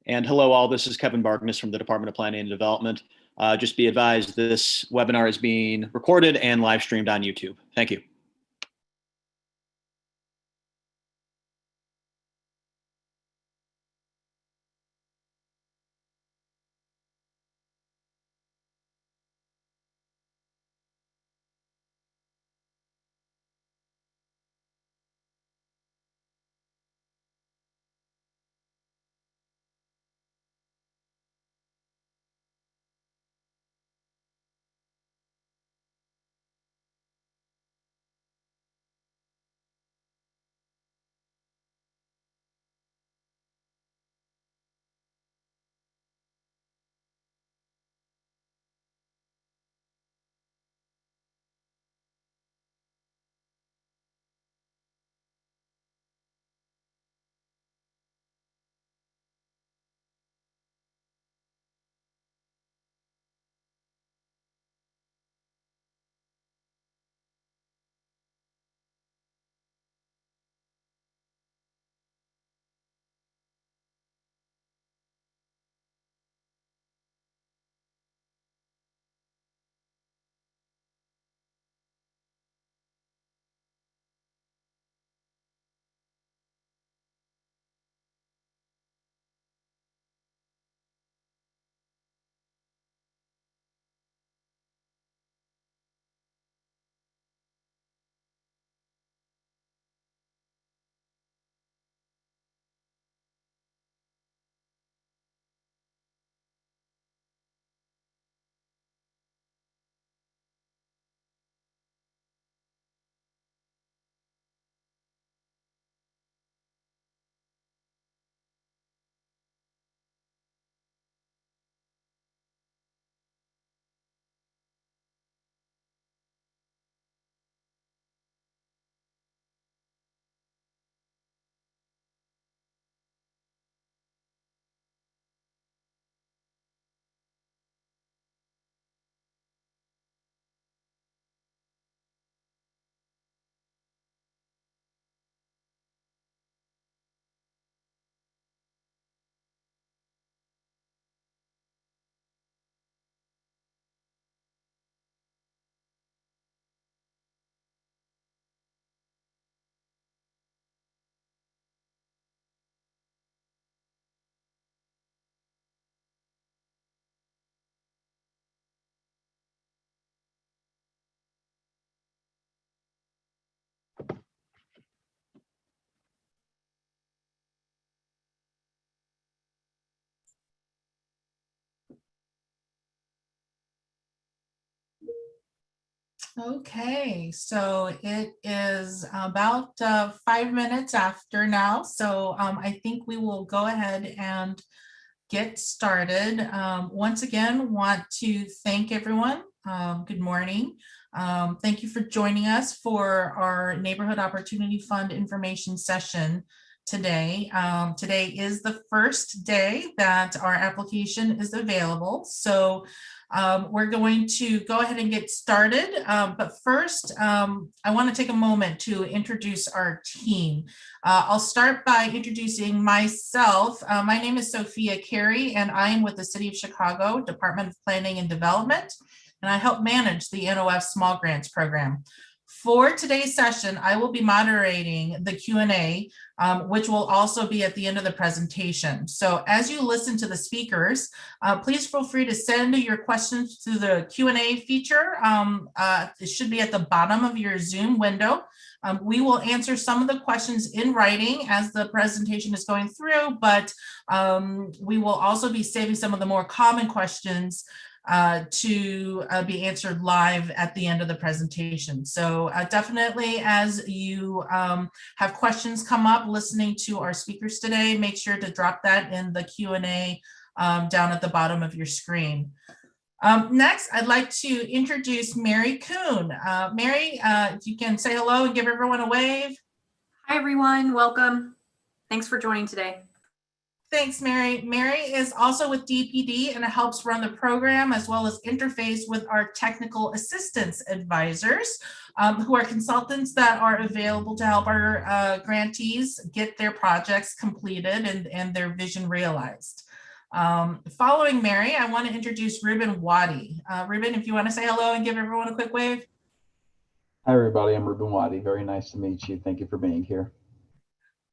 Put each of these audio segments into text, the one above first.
And hello all, this is Kevin Bargness from the Department of Planning and Development. Just be advised, this webinar is being recorded and live streamed on YouTube. Thank you. Okay, so it is about 5 minutes after now, so I think we will go ahead and get started. Once again, want to thank everyone. Good morning. Thank you for joining us for our Neighborhood Opportunity Fund information session today. Today is the first day that our application is available, so we're going to go ahead and get started. But first, I want to take a moment to introduce our team. I'll start by introducing myself. My name is Sophia Carey, and I am with the City of Chicago Department of Planning and Development, and I help manage the NOF Small Grants Program. For today's session, I will be moderating the Q&A, which will also be at the end of the presentation. So as you listen to the speakers, please feel free to send your questions to the Q&A feature. It should be at the bottom of your Zoom window. We will answer some of the questions in writing as the presentation is going through, but we will also be saving some of the more common questions to be answered live at the end of the presentation. So definitely, as you have questions come up listening to our speakers today, make sure to drop that in the Q&A down at the bottom of your screen. Next, I'd like to introduce Mary Kuhn. Mary, if you can say hello and give everyone a wave. Hi, everyone. Welcome. Thanks for joining today. Thanks, Mary. Mary is also with DPD and helps run the program as well as interface with our technical assistance advisors, who are consultants that are available to help our grantees get their projects completed and their vision realized. Following Mary, I want to introduce Ruben Waddy. Ruben, if you want to say hello and give everyone a quick wave. Hi, everybody. I'm Ruben Waddy. Very nice to meet you. Thank you for being here.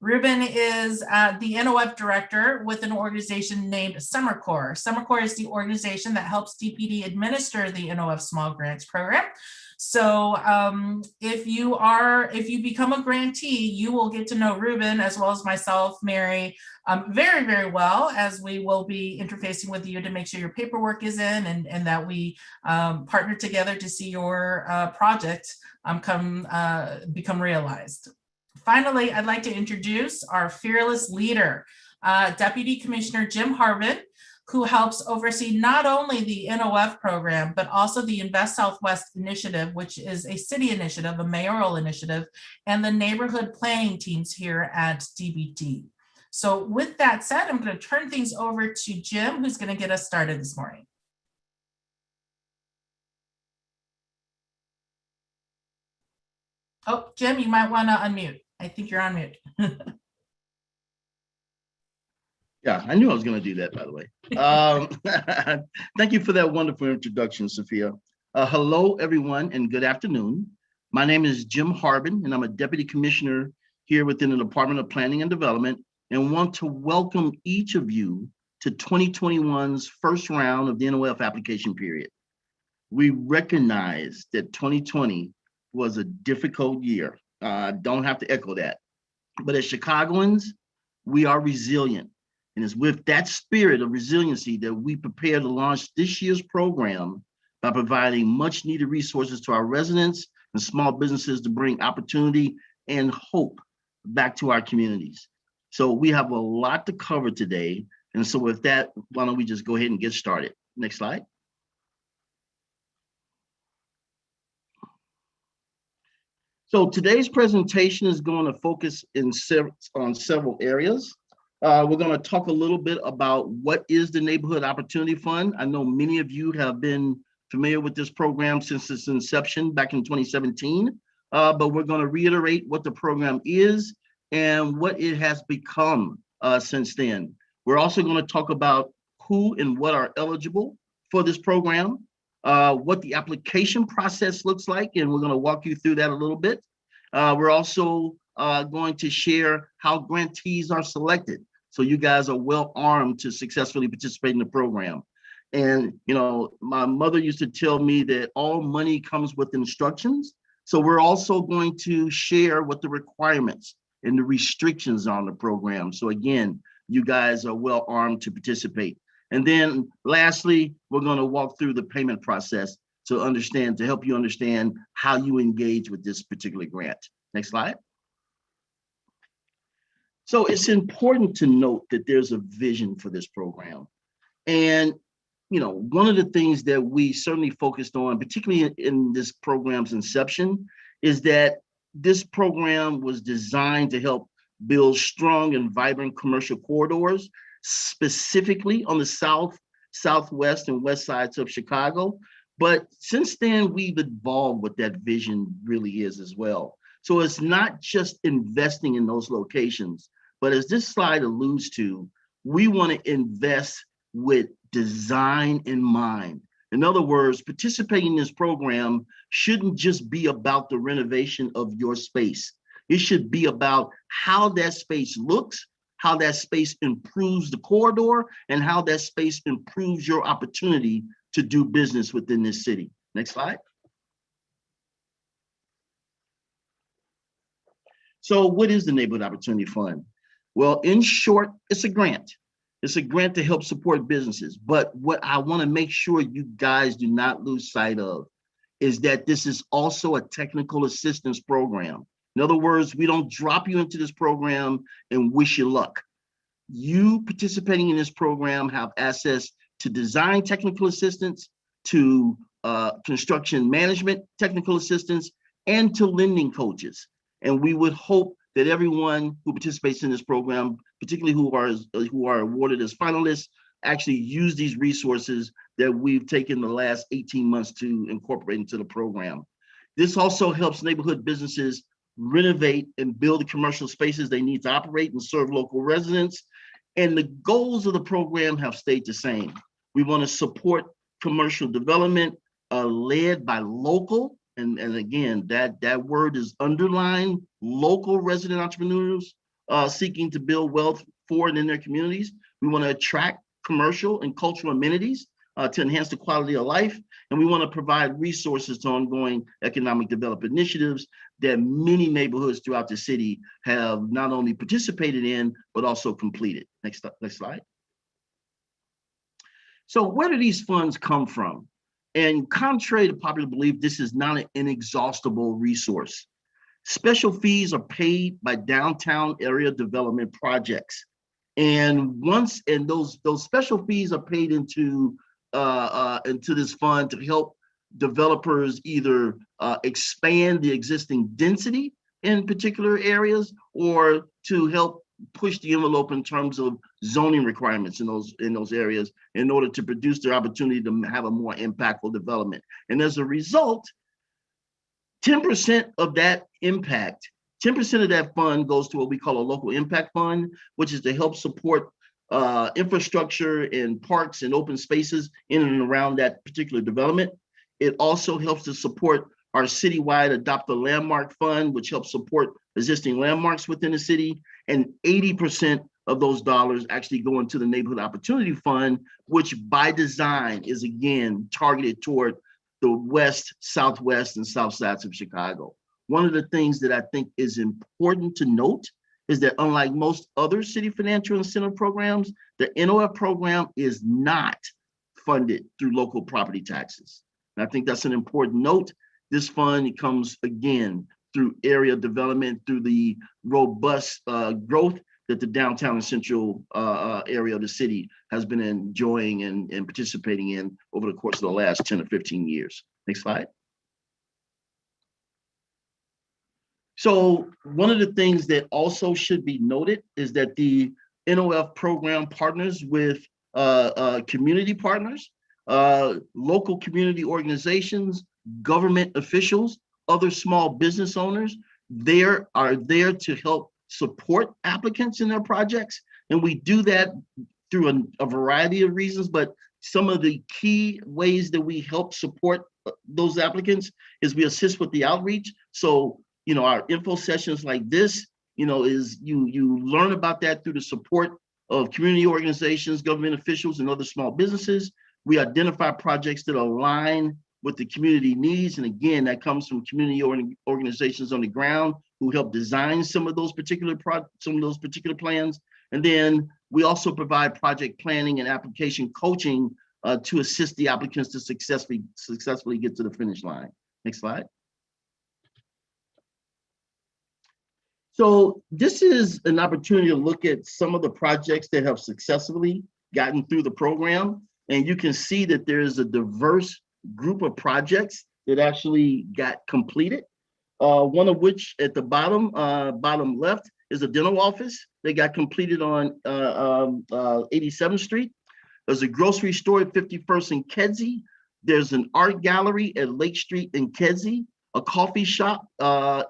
Ruben is the NOF director with an organization named Summer Corps. Summer Corps is the organization that helps DPD administer the NOF Small Grants Program. So if you become a grantee, you will get to know Ruben as well as myself, Mary, very, very well, as we will be interfacing with you to make sure your paperwork is in and that we partner together to see your project become realized. Finally, I'd like to introduce our fearless leader, Deputy Commissioner Jim Harbin, who helps oversee not only the NOF program, but also the Invest Southwest initiative, which is a city initiative, a mayoral initiative, and the neighborhood planning teams here at DBT. So with that said, I'm going to turn things over to Jim, who's going to get us started this morning. Oh, Jim, you might want to unmute. I think you're on mute. Yeah, I knew I was going to do that, by the way. Thank you for that wonderful introduction, Sophia. Hello, everyone, and good afternoon. My name is Jim Harbin, and I'm a Deputy Commissioner here within the Department of Planning and Development, and want to welcome each of you to 2021's first round of the NOF application period. We recognize that 2020 was a difficult year. Don't have to echo that. But as Chicagoans, we are resilient. And it's with that spirit of resiliency that we prepare to launch this year's program by providing much needed resources to our residents and small businesses to bring opportunity and hope back to our communities. So we have a lot to cover today. And so with that, why don't we just go ahead and get started? Next slide. So today's presentation is going to focus on several areas. We're going to talk a little bit about what is the Neighborhood Opportunity Fund. I know many of you have been familiar with this program since its inception back in 2017, but we're going to reiterate what the program is and what it has become since then. We're also going to talk about who and what are eligible for this program, what the application process looks like, and we're going to walk you through that a little bit. We're also going to share how grantees are selected, so you guys are well armed to successfully participate in the program. And you know, my mother used to tell me that all money comes with instructions. So we're also going to share what the requirements and the restrictions on the program. So again, you guys are well armed to participate. And then lastly, we're going to walk through the payment process to help you understand how you engage with this particular grant. Next slide. So it's important to note that there's a vision for this program. And, you know, one of the things that we certainly focused on, particularly in this program's inception, is that this program was designed to help build strong and vibrant commercial corridors, specifically on the south, southwest, and west sides of Chicago. But since then, we've evolved what that vision really is as well. So it's not just investing in those locations, but as this slide alludes to, we want to invest with design in mind. In other words, participating in this program shouldn't just be about the renovation of your space. It should be about how that space looks, how that space improves the corridor, and how that space improves your opportunity to do business within this city. Next slide. So what is the Neighborhood Opportunity Fund? Well, in short, it's a grant. It's a grant to help support businesses. But what I want to make sure you guys do not lose sight of is that this is also a technical assistance program. In other words, we don't drop you into this program and wish you luck. You participating in this program have access to design technical assistance, to construction management technical assistance, and to lending coaches. And we would hope that everyone who participates in this program, particularly who are awarded as finalists, actually use these resources that we've taken the last 18 months to incorporate into the program. This also helps neighborhood businesses renovate and build the commercial spaces they need to operate and serve local residents. And the goals of the program have stayed the same. We want to support commercial development led by local, and again, that word is underlined, local resident entrepreneurs seeking to build wealth for and in their communities. We want to attract commercial and cultural amenities to enhance the quality of life. And we want to provide resources to ongoing economic development initiatives that many neighborhoods throughout the city have not only participated in, but also completed. Next slide. So where do these funds come from? And contrary to popular belief, this is not an inexhaustible resource. Special fees are paid by downtown area development projects. And those special fees are paid into this fund to help developers either expand the existing density in particular areas or to help push the envelope in terms of zoning requirements in those areas in order to produce their opportunity to have a more impactful development. And as a result, 10% of that impact, 10% of that fund goes to what we call a local impact fund, which is to help support infrastructure and parks and open spaces in and around that particular development. It also helps to support our citywide Adopt a Landmark Fund, which helps support existing landmarks within the city. And 80% of those dollars actually go into the Neighborhood Opportunity Fund, which by design is again targeted toward the west, southwest, and south sides of Chicago. One of the things that I think is important to note is that unlike most other city financial incentive programs, the NOF program is not funded through local property taxes. And I think that's an important note. This fund comes again through area development, through the robust growth that the downtown and central area of the city has been enjoying and participating in over the course of the last 10 or 15 years. Next slide. So one of the things that also should be noted is that the NOF program partners with community partners, local community organizations, government officials, other small business owners. They are there to help support applicants in their projects. And we do that through a variety of reasons, but some of the key ways that we help support those applicants is we assist with the outreach. So, our info sessions like this, is you learn about that through the support of community organizations, government officials, and other small businesses. We identify projects that align with the community needs. And again, that comes from community organizations on the ground who help design some of those particular plans. And then we also provide project planning and application coaching to assist the applicants to successfully get to the finish line. Next slide. So this is an opportunity to look at some of the projects that have successfully gotten through the program. And you can see that there is a diverse group of projects that actually got completed. One of which at the bottom left is a dental office. They got completed on 87th Street. There's a grocery store at 51st and Kedzie. There's an art gallery at Lake Street and Kedzie, a coffee shop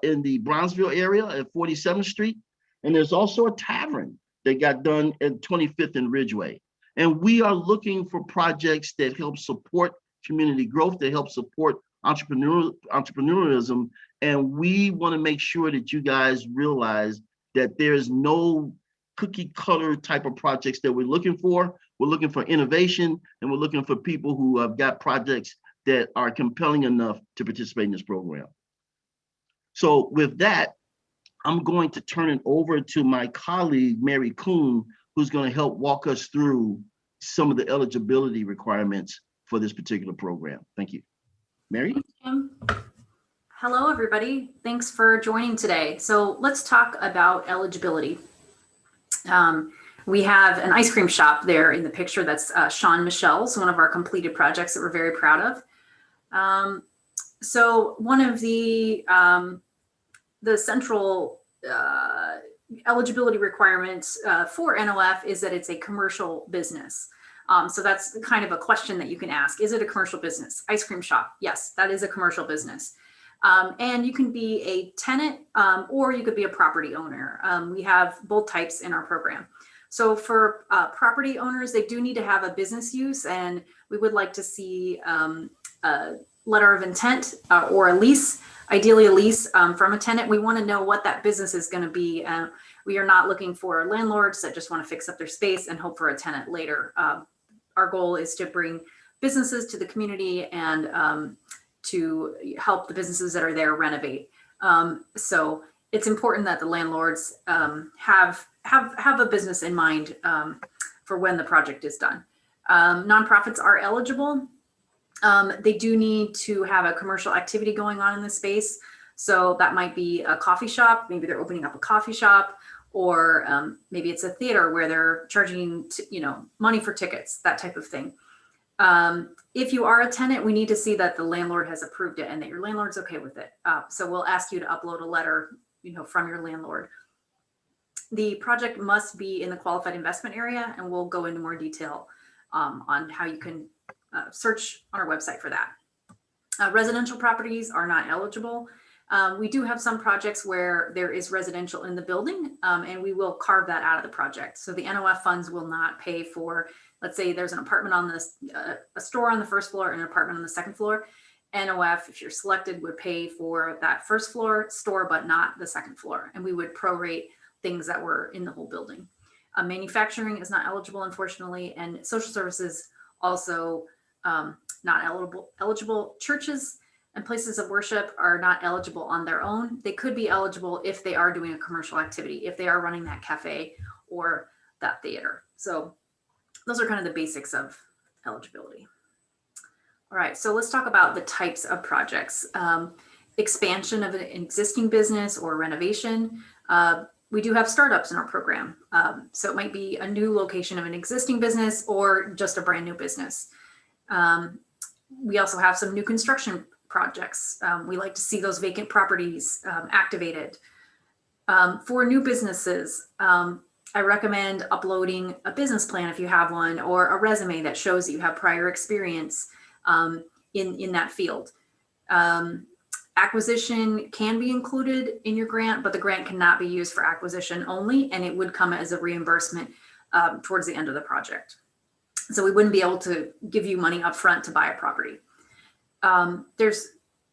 in the Bronzeville area at 47th Street. And there's also a tavern that got done at 25th and Ridgeway. And we are looking for projects that help support community growth, that help support entrepreneurialism. And we want to make sure that you guys realize that there's no cookie cutter type of projects that we're looking for. We're looking for innovation, and we're looking for people who have got projects that are compelling enough to participate in this program. So with that, I'm going to turn it over to my colleague, Mary Kuhn, who's going to help walk us through some of the eligibility requirements for this particular program. Thank you. Mary? Thanks, Jim. Hello, everybody. Thanks for joining today. So let's talk about eligibility. We have an ice cream shop there in the picture. That's Sean Michelle's, one of our completed projects that we're very proud of. So one of the central eligibility requirements for NOF is that it's a commercial business. So that's kind of a question that you can ask. Is it a commercial business? Ice cream shop. Yes, that is a commercial business. And you can be a tenant or you could be a property owner. We have both types in our program. So for property owners, they do need to have a business use, and we would like to see a letter of intent or a lease, ideally a lease from a tenant. We want to know what that business is going to be. We are not looking for landlords that just want to fix up their space and hope for a tenant later. Our goal is to bring businesses to the community and to help the businesses that are there renovate. So it's important that the landlords have a business in mind for when the project is done. Nonprofits are eligible. They do need to have a commercial activity going on in the space. So that might be a coffee shop. Maybe they're opening up a coffee shop, or maybe it's a theater where they're charging, money for tickets, that type of thing. If you are a tenant, we need to see that the landlord has approved it and that your landlord's okay with it. So we'll ask you to upload a letter, from your landlord. The project must be in the qualified investment area, and we'll go into more detail on how you can search on our website for that. Residential properties are not eligible. We do have some projects where there is residential in the building, and we will carve that out of the project. So the NOF funds will not pay for, let's say there's an apartment on this, a store on the first floor and an apartment on the second floor. NOF, if you're selected, would pay for that first floor store, but not the second floor. And we would prorate things that were in the whole building. Manufacturing is not eligible, unfortunately, and social services also not eligible. Churches and places of worship are not eligible on their own. They could be eligible if they are doing a commercial activity, if they are running that cafe or that theater. So those are kind of the basics of eligibility. All right, so let's talk about the types of projects. Expansion of an existing business or renovation. We do have startups in our program. So it might be a new location of an existing business or just a brand new business. We also have some new construction projects. We like to see those vacant properties activated. For new businesses, I recommend uploading a business plan if you have one, or a resume that shows that you have prior experience in that field. Acquisition can be included in your grant, but the grant cannot be used for acquisition only, and it would come as a reimbursement towards the end of the project. So we wouldn't be able to give you money up front to buy a property. For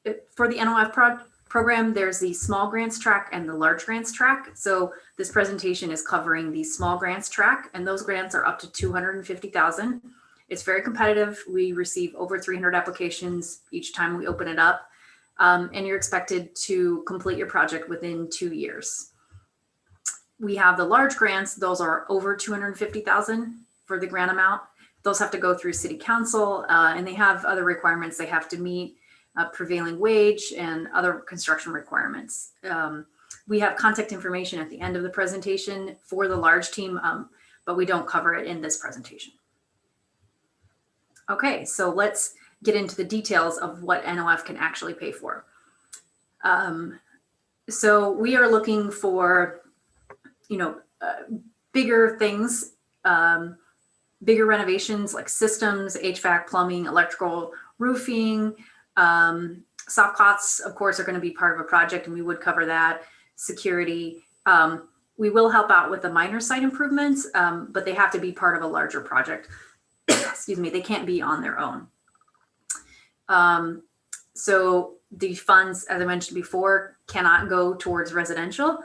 the NOF program, there's the small grants track and the large grants track. So this presentation is covering the small grants track, and those grants are up to $250,000. It's very competitive. We receive over 300 applications each time we open it up. And you're expected to complete your project within 2 years. We have the large grants. Those are over $250,000 for the grant amount. Those have to go through city council, and they have other requirements they have to meet, prevailing wage and other construction requirements. We have contact information at the end of the presentation for the large team, but we don't cover it in this presentation. Okay, so let's get into the details of what NOF can actually pay for. So we are looking for, bigger things, bigger renovations like systems, HVAC, plumbing, electrical, roofing. Soft costs, of course, are going to be part of a project, and we would cover that. Security. We will help out with the minor site improvements, but they have to be part of a larger project. Excuse me, they can't be on their own. So the funds, as I mentioned before, cannot go towards residential,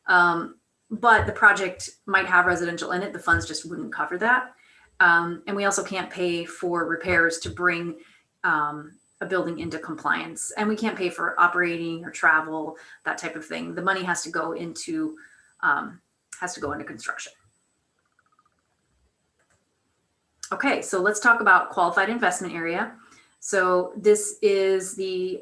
but the project might have residential in it. The funds just wouldn't cover that. And we also can't pay for repairs to bring a building into compliance, and we can't pay for operating or travel, that type of thing. The money has to go into construction. Okay, so let's talk about qualified investment area. So this is the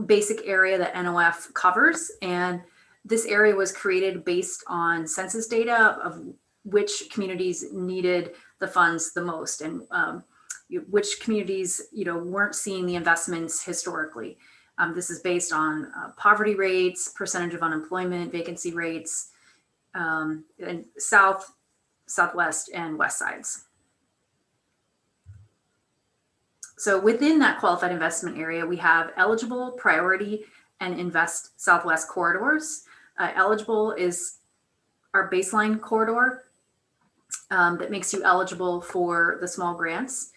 basic area that NOF covers, and this area was created based on census data of which communities needed the funds the most, and which communities weren't seeing the investments historically. This is based on poverty rates, percentage of unemployment, vacancy rates, and south, southwest, and west sides. So within that qualified investment area, we have eligible, priority, and invest southwest corridors. Eligible is our baseline corridor. that makes you eligible for the small grants.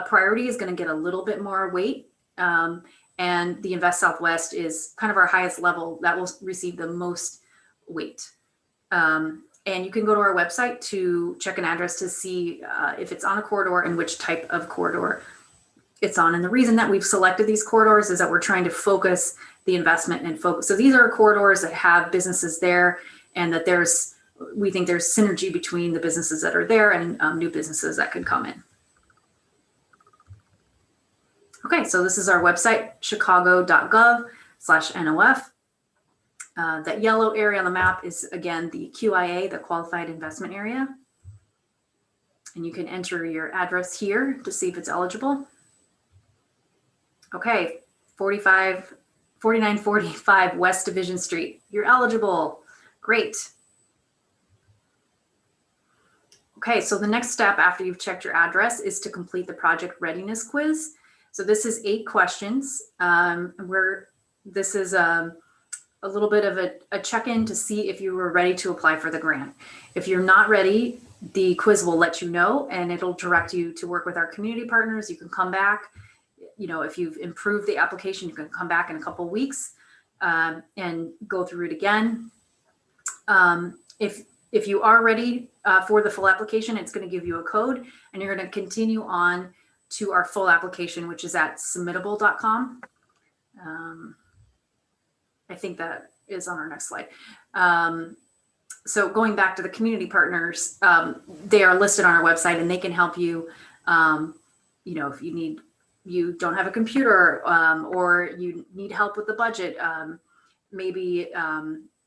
Priority is going to get a little bit more weight. And the Invest Southwest is kind of our highest level that will receive the most weight. And you can go to our website to check an address to see if it's on a corridor and which type of corridor it's on. And the reason that we've selected these corridors is that we're trying to focus the investment and focus. So these are corridors that have businesses there, and that we think there's synergy between the businesses that are there and new businesses that could come in. Okay, so this is our website, chicago.gov/NOF. That yellow area on the map is, again, the QIA, the Qualified Investment Area. And you can enter your address here to see if it's eligible. Okay, 4945 West Division Street. You're eligible. Great. Okay, so the next step after you've checked your address is to complete the project readiness quiz. So this is 8 questions. This is a little bit of a check-in to see if you were ready to apply for the grant. If you're not ready, the quiz will let you know, and it'll direct you to work with our community partners. You can come back. You know, if you've improved the application, you can come back in a couple of weeks and go through it again. If you are ready for the full application, it's going to give you a code, and you're going to continue on to our full application, which is at submittable.com. I think that is on our next slide. So going back to the community partners, they are listed on our website, and they can help you. You know, if you don't have a computer or you need help with the budget, maybe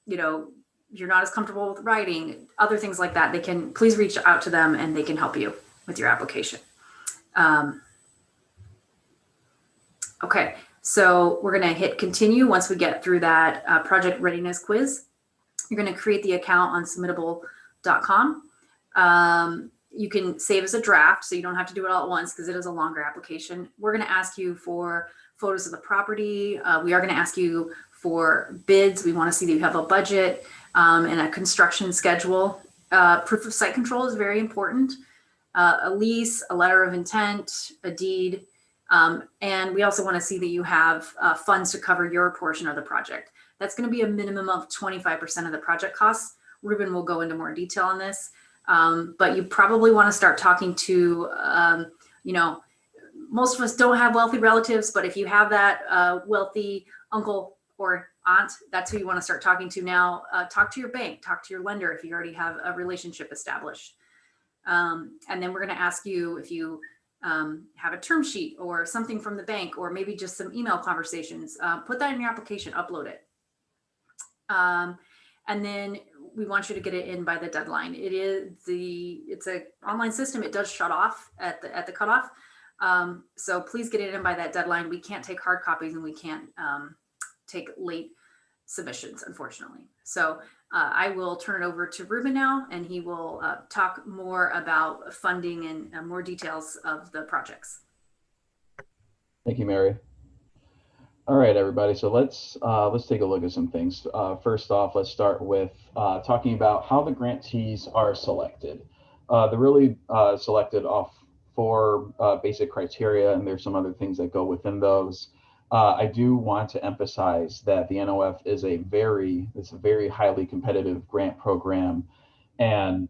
you know, you're not as comfortable with writing, other things like that, please reach out to them and they can help you with your application. Okay, so we're going to hit continue once we get through that project readiness quiz. You're going to create the account on submittable.com. You can save as a draft, so you don't have to do it all at once because it is a longer application. We're going to ask you for photos of the property. We are going to ask you for bids. We want to see that you have a budget and a construction schedule. Proof of site control is very important. A lease, a letter of intent, a deed. And we also want to see that you have funds to cover your portion of the project. That's going to be a minimum of 25% of the project costs. Ruben will go into more detail on this. But you probably want to start talking to, you know, most of us don't have wealthy relatives, but if you have that wealthy uncle or aunt, that's who you want to start talking to now. Talk to your bank, talk to your lender if you already have a relationship established. And then we're going to ask you if you have a term sheet or something from the bank, or maybe just some email conversations. Put that in your application, upload it. And then we want you to get it in by the deadline. It's an online system. It does shut off at the cutoff. So please get it in by that deadline. We can't take hard copies and we can't take late submissions, unfortunately. So I will turn it over to Ruben now, and he will talk more about funding and more details of the projects. Thank you, Mary. All right, everybody. So let's take a look at some things. First off, let's start with talking about how the grantees are selected. They're really selected off 4 basic criteria, and there's some other things that go within those. I do want to emphasize that the NOF is a very highly competitive grant program, and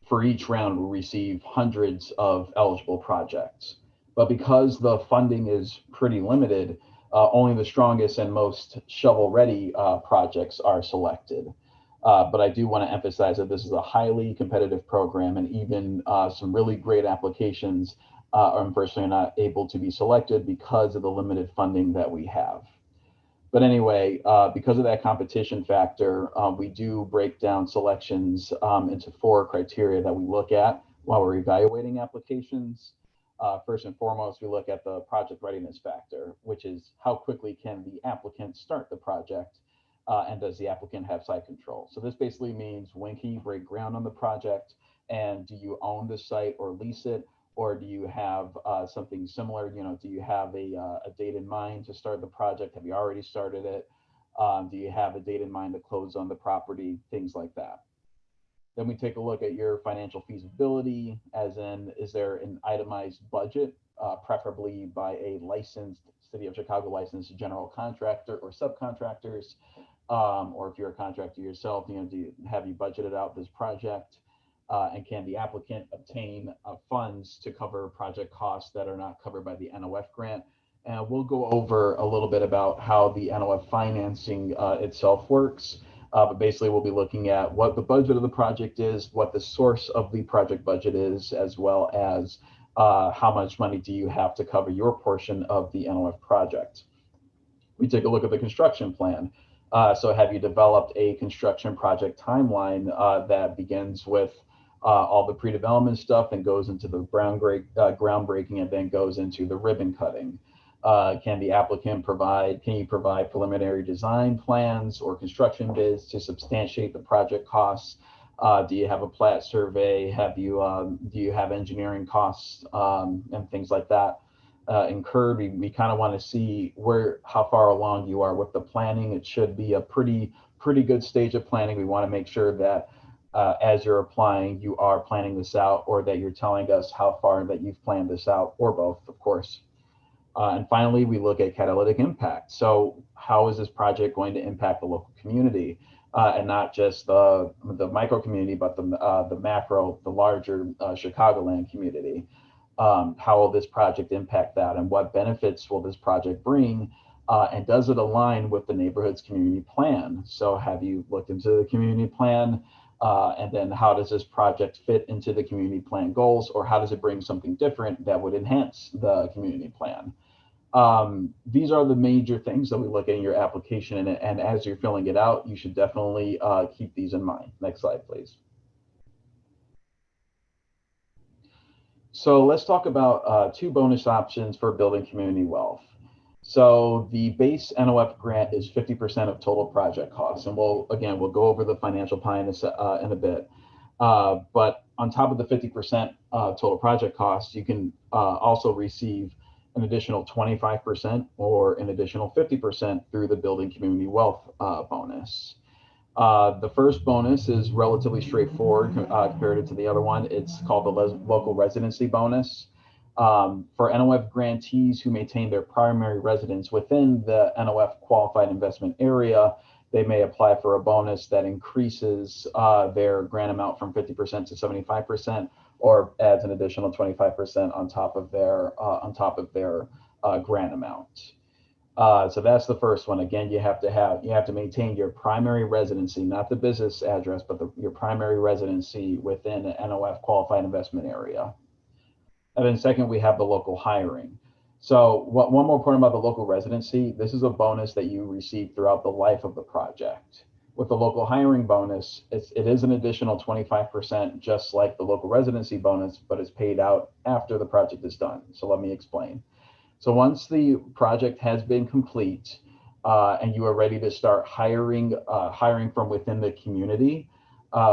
for each round we'll receive hundreds of eligible projects. But because the funding is pretty limited, only the strongest and most shovel-ready projects are selected. But I do want to emphasize that this is a highly competitive program, and even some really great applications are unfortunately not able to be selected because of the limited funding that we have. But anyway, because of that competition factor, we do break down selections into 4 criteria that we look at while we're evaluating applications. First and foremost, we look at the project readiness factor, which is how quickly can the applicant start the project, and does the applicant have site control? So this basically means, when can you break ground on the project, and do you own the site or lease it, or do you have something similar? You know, do you have a date in mind to start the project? Have you already started it? Do you have a date in mind to close on the property? Things like that. Then we take a look at your financial feasibility, as in, is there an itemized budget, preferably by a licensed City of Chicago licensed general contractor or subcontractors, or if you're a contractor yourself, have you budgeted out this project? And can the applicant obtain funds to cover project costs that are not covered by the NOF grant? And we'll go over a little bit about how the NOF financing itself works. But basically, we'll be looking at what the budget of the project is, what the source of the project budget is, as well as how much money do you have to cover your portion of the NOF project. We take a look at the construction plan. So have you developed a construction project timeline that begins with all the pre-development stuff and goes into the groundbreaking and then goes into the ribbon cutting? Can you provide preliminary design plans or construction bids to substantiate the project costs? Do you have a plat survey? Do you have engineering costs and things like that incurred? We kind of want to see how far along you are with the planning. It should be a pretty good stage of planning. We want to make sure that as you're applying, you are planning this out, or that you're telling us how far that you've planned this out, or both, of course. And finally, we look at catalytic impact. So how is this project going to impact the local community, and not just the micro community, but the macro, the larger Chicagoland community? How will this project impact that, and what benefits will this project bring? And does it align with the neighborhood's community plan? So have you looked into the community plan? And then how does this project fit into the community plan goals, or how does it bring something different that would enhance the community plan? These are the major things that we look at in your application, and as you're filling it out, you should definitely keep these in mind. Next slide, please. So let's talk about two bonus options for building community wealth. So the base NOF grant is 50% of total project costs, and we'll go over the financial pie in a bit. But on top of the 50% total project costs, you can also receive an additional 25% or an additional 50% through the building community wealth bonus. The first bonus is relatively straightforward compared to the other one. It's called the local residency bonus. For NOF grantees who maintain their primary residence within the NOF qualified investment area, they may apply for a bonus that increases their grant amount from 50% to 75%, or adds an additional 25% on top of their grant amount. So that's the first one. Again, you have to maintain your primary residency, not the business address, but your primary residency within an NOF qualified investment area. And then second, we have the local hiring. So one more point about the local residency, this is a bonus that you receive throughout the life of the project. With the local hiring bonus, it is an additional 25%, just like the local residency bonus, but it's paid out after the project is done. So let me explain. So once the project has been complete and you are ready to start hiring from within the community,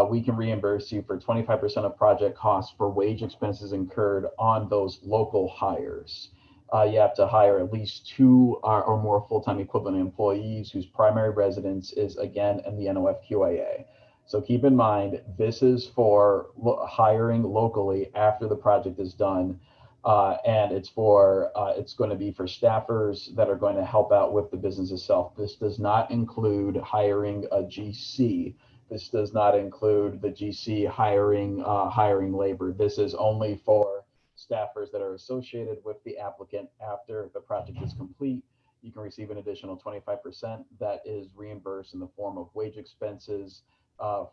we can reimburse you for 25% of project costs for wage expenses incurred on those local hires. You have to hire at least 2 or more full-time equivalent employees whose primary residence is, again, in the NOF QAA. So keep in mind, this is for hiring locally after the project is done. And it's going to be for staffers that are going to help out with the business itself. This does not include hiring a GC. This does not include the GC hiring labor. This is only for staffers that are associated with the applicant after the project is complete. You can receive an additional 25% that is reimbursed in the form of wage expenses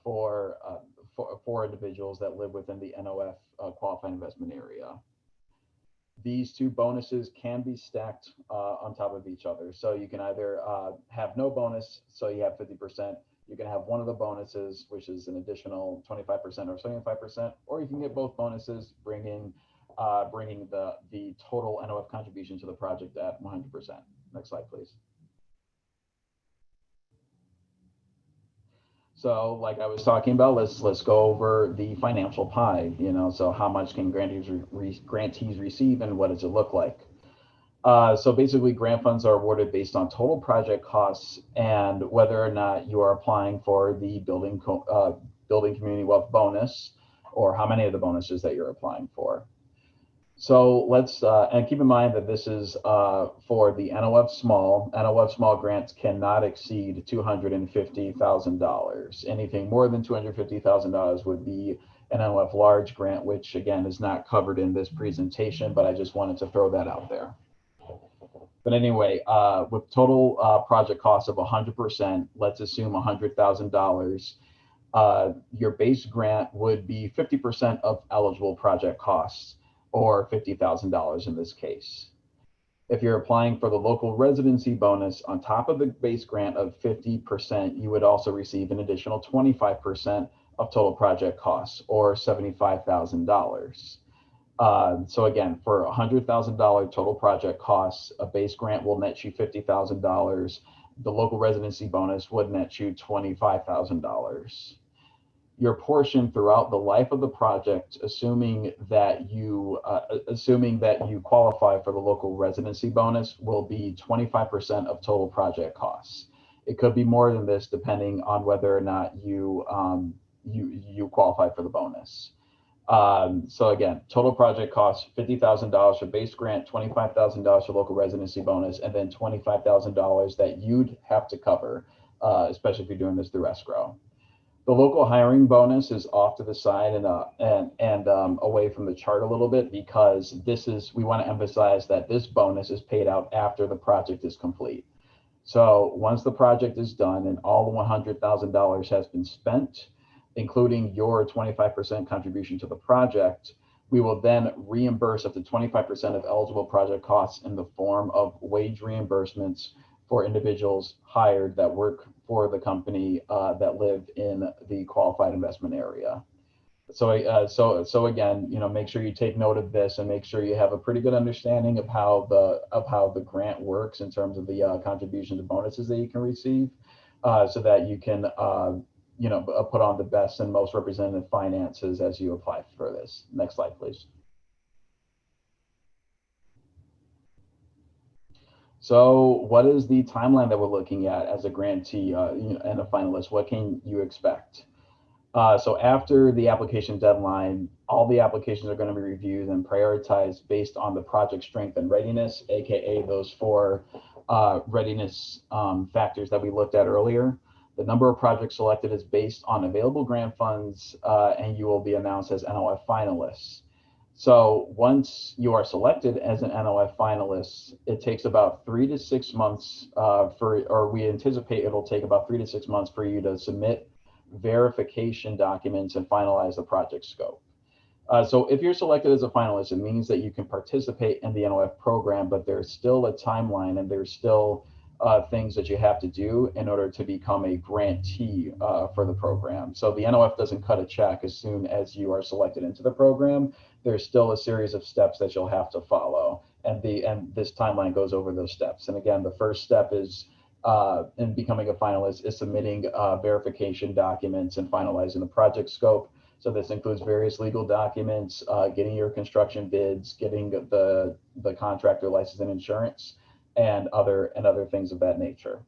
for individuals that live within the NOF qualified investment area. These two bonuses can be stacked on top of each other. So you can either have no bonus, so you have 50%. You can have one of the bonuses, which is an additional 25% or 75%, or you can get both bonuses, bringing the total NOF contribution to the project at 100%. Next slide, please. So like I was talking about, let's go over the financial pie, so how much can grantees receive and what does it look like? So basically grant funds are awarded based on total project costs and whether or not you are applying for the building building community wealth bonus, or how many of the bonuses that you're applying for. So let's, and keep in mind that this is for the NOF small. NOF small grants cannot exceed $250,000. Anything more than $250,000 would be an NOF large grant, which again is not covered in this presentation, but I just wanted to throw that out there. But anyway, with total project costs of 100%, let's assume $100,000. Your base grant would be 50% of eligible project costs, or $50,000 in this case. If you're applying for the local residency bonus on top of the base grant of 50%, you would also receive an additional 25% of total project costs, or $75,000. So again, for $100,000 total project costs, a base grant will net you $50,000. The local residency bonus would net you $25,000. Your portion throughout the life of the project, assuming that you qualify for the local residency bonus, will be 25% of total project costs. It could be more than this depending on whether or not you qualify for the bonus. So again, total project costs $50,000 for base grant, $25,000 for local residency bonus, and then $25,000 that you'd have to cover, especially if you're doing this through escrow. The local hiring bonus is off to the side and away from the chart a little bit, because we want to emphasize that this bonus is paid out after the project is complete. So once the project is done and all the $100,000 has been spent, including your 25% contribution to the project, we will then reimburse up to 25% of eligible project costs in the form of wage reimbursements for individuals hired that work for the company that live in the qualified investment area. So again, make sure you take note of this and make sure you have a pretty good understanding of how the grant works in terms of the contributions and bonuses that you can receive, so that you can put on the best and most representative finances as you apply for this. Next slide, please. So what is the timeline that we're looking at as a grantee and a finalist? What can you expect? So after the application deadline, all the applications are going to be reviewed and prioritized based on the project strength and readiness, aka those 4 readiness factors that we looked at earlier. The number of projects selected is based on available grant funds, and you will be announced as NOF finalists. So once you are selected as an NOF finalist, it takes about 3 to 6 months we anticipate it'll take about 3 to 6 months for you to submit verification documents and finalize the project scope. So if you're selected as a finalist, it means that you can participate in the NOF program, but there's still a timeline and there's still things that you have to do in order to become a grantee for the program. So the NOF doesn't cut a check as soon as you are selected into the program. There's still a series of steps that you'll have to follow, and this timeline goes over those steps. And again, the first step is in becoming a finalist is submitting verification documents and finalizing the project scope. So this includes various legal documents, getting your construction bids, getting the contractor license and insurance, and other things of that nature.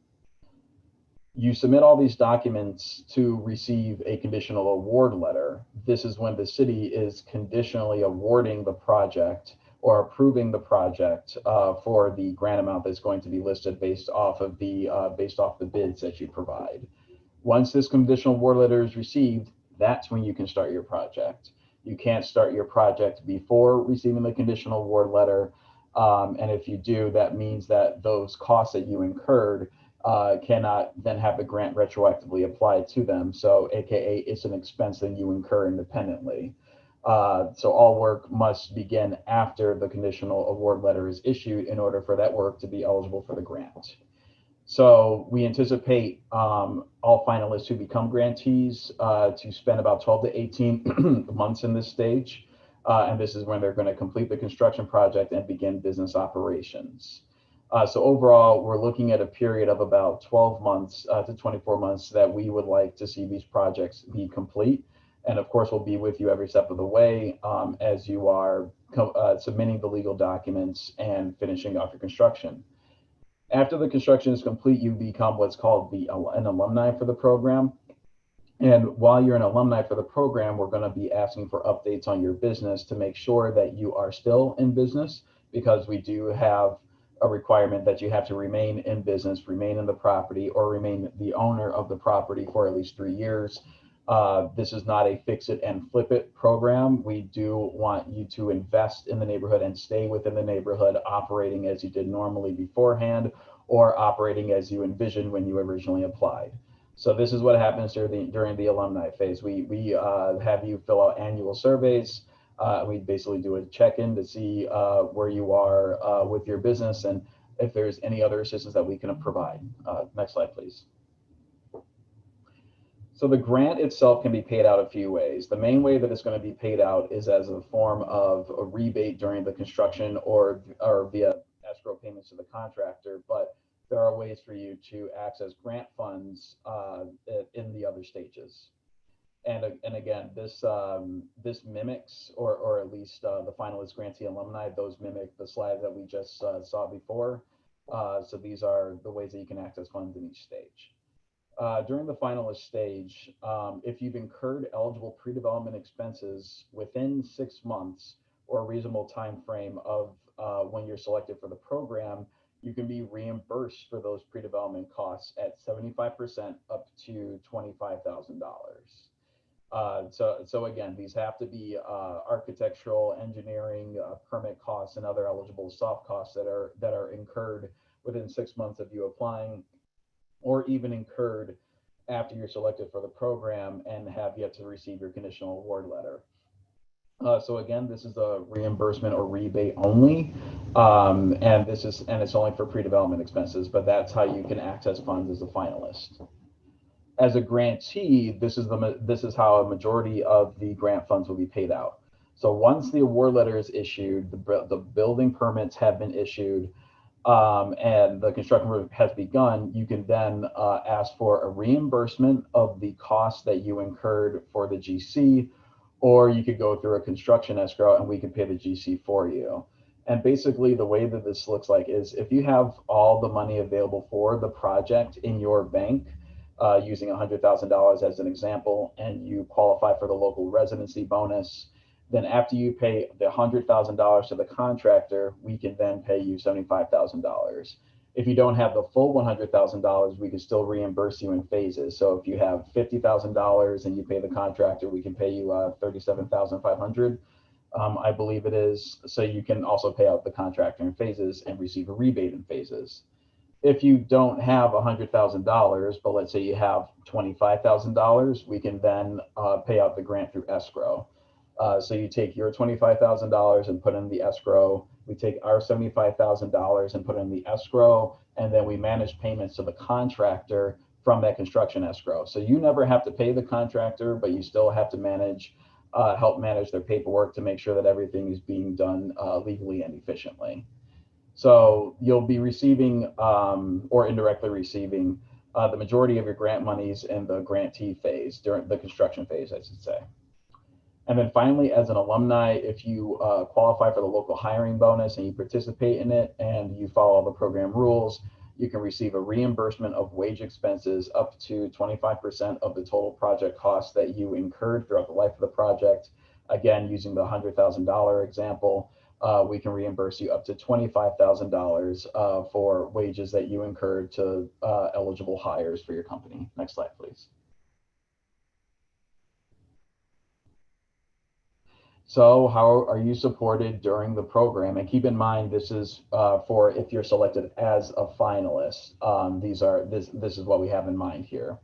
You submit all these documents to receive a conditional award letter. This is when the city is conditionally awarding the project or approving the project for the grant amount that's going to be listed based off the bids that you provide. Once this conditional award letter is received, that's when you can start your project. You can't start your project before receiving the conditional award letter. And if you do, that means that those costs that you incurred cannot then have the grant retroactively applied to them. So AKA it's an expense that you incur independently. So all work must begin after the conditional award letter is issued in order for that work to be eligible for the grant. So we anticipate all finalists who become grantees to spend about 12 to 18 months in this stage. And this is when they're going to complete the construction project and begin business operations. So overall, we're looking at a period of about 12 months to 24 months that we would like to see these projects be complete. And of course, we'll be with you every step of the way as you are submitting the legal documents and finishing off your construction. After the construction is complete, you become what's called an alumni for the program. And while you're an alumni for the program, we're going to be asking for updates on your business to make sure that you are still in business, because we do have a requirement that you have to remain in business, remain in the property, or remain the owner of the property for at least 3 years. This is not a fix it and flip it program. We do want you to invest in the neighborhood and stay within the neighborhood, operating as you did normally beforehand, or operating as you envisioned when you originally applied. So this is what happens during the alumni phase. We have you fill out annual surveys. We basically do a check-in to see where you are with your business and if there's any other assistance that we can provide. Next slide, please. So the grant itself can be paid out a few ways. The main way that it's going to be paid out is as a form of a rebate during the construction or via escrow payments to the contractor, but there are ways for you to access grant funds in the other stages. And again, this mimics, or at least the finalist grantee alumni, those mimic the slide that we just saw before. So these are the ways that you can access funds in each stage. During the finalist stage, if you've incurred eligible pre-development expenses within 6 months or a reasonable time frame of when you're selected for the program, you can be reimbursed for those pre-development costs at 75% up to $25,000. So again, these have to be architectural, engineering, permit costs, and other eligible soft costs that are incurred within 6 months of you applying, or even incurred after you're selected for the program and have yet to receive your conditional award letter. So again, this is a reimbursement or rebate only, and it's only for pre-development expenses, but that's how you can access funds as a finalist. As a grantee, this is how a majority of the grant funds will be paid out. So once the award letter is issued, the building permits have been issued, and the construction has begun, you can then ask for a reimbursement of the costs that you incurred for the GC, or you could go through a construction escrow and we can pay the GC for you. And basically the way that this looks like is if you have all the money available for the project in your bank, using $100,000 as an example, and you qualify for the local residency bonus, then after you pay the $100,000 to the contractor, we can then pay you $75,000. If you don't have the full $100,000, we can still reimburse you in phases. So if you have $50,000 and you pay the contractor, we can pay you $37,500, I believe it is. So you can also pay out the contractor in phases and receive a rebate in phases. If you don't have $100,000, but let's say you have $25,000, we can then pay out the grant through escrow. So you take your $25,000 and put in the escrow. We take our $75,000 and put in the escrow, and then we manage payments to the contractor from that construction escrow. So you never have to pay the contractor, but you still have to help manage their paperwork to make sure that everything is being done legally and efficiently. So you'll be receiving or indirectly receiving the majority of your grant monies in the grantee phase, during the construction phase, I should say. And then finally, as an alumni, if you qualify for the local hiring bonus and you participate in it and you follow all the program rules, you can receive a reimbursement of wage expenses up to 25% of the total project costs that you incurred throughout the life of the project. Again, using the $100,000 example, we can reimburse you up to $25,000 for wages that you incurred to eligible hires for your company. Next slide, please. So how are you supported during the program? And keep in mind, this is for if you're selected as a finalist. This is what we have in mind here.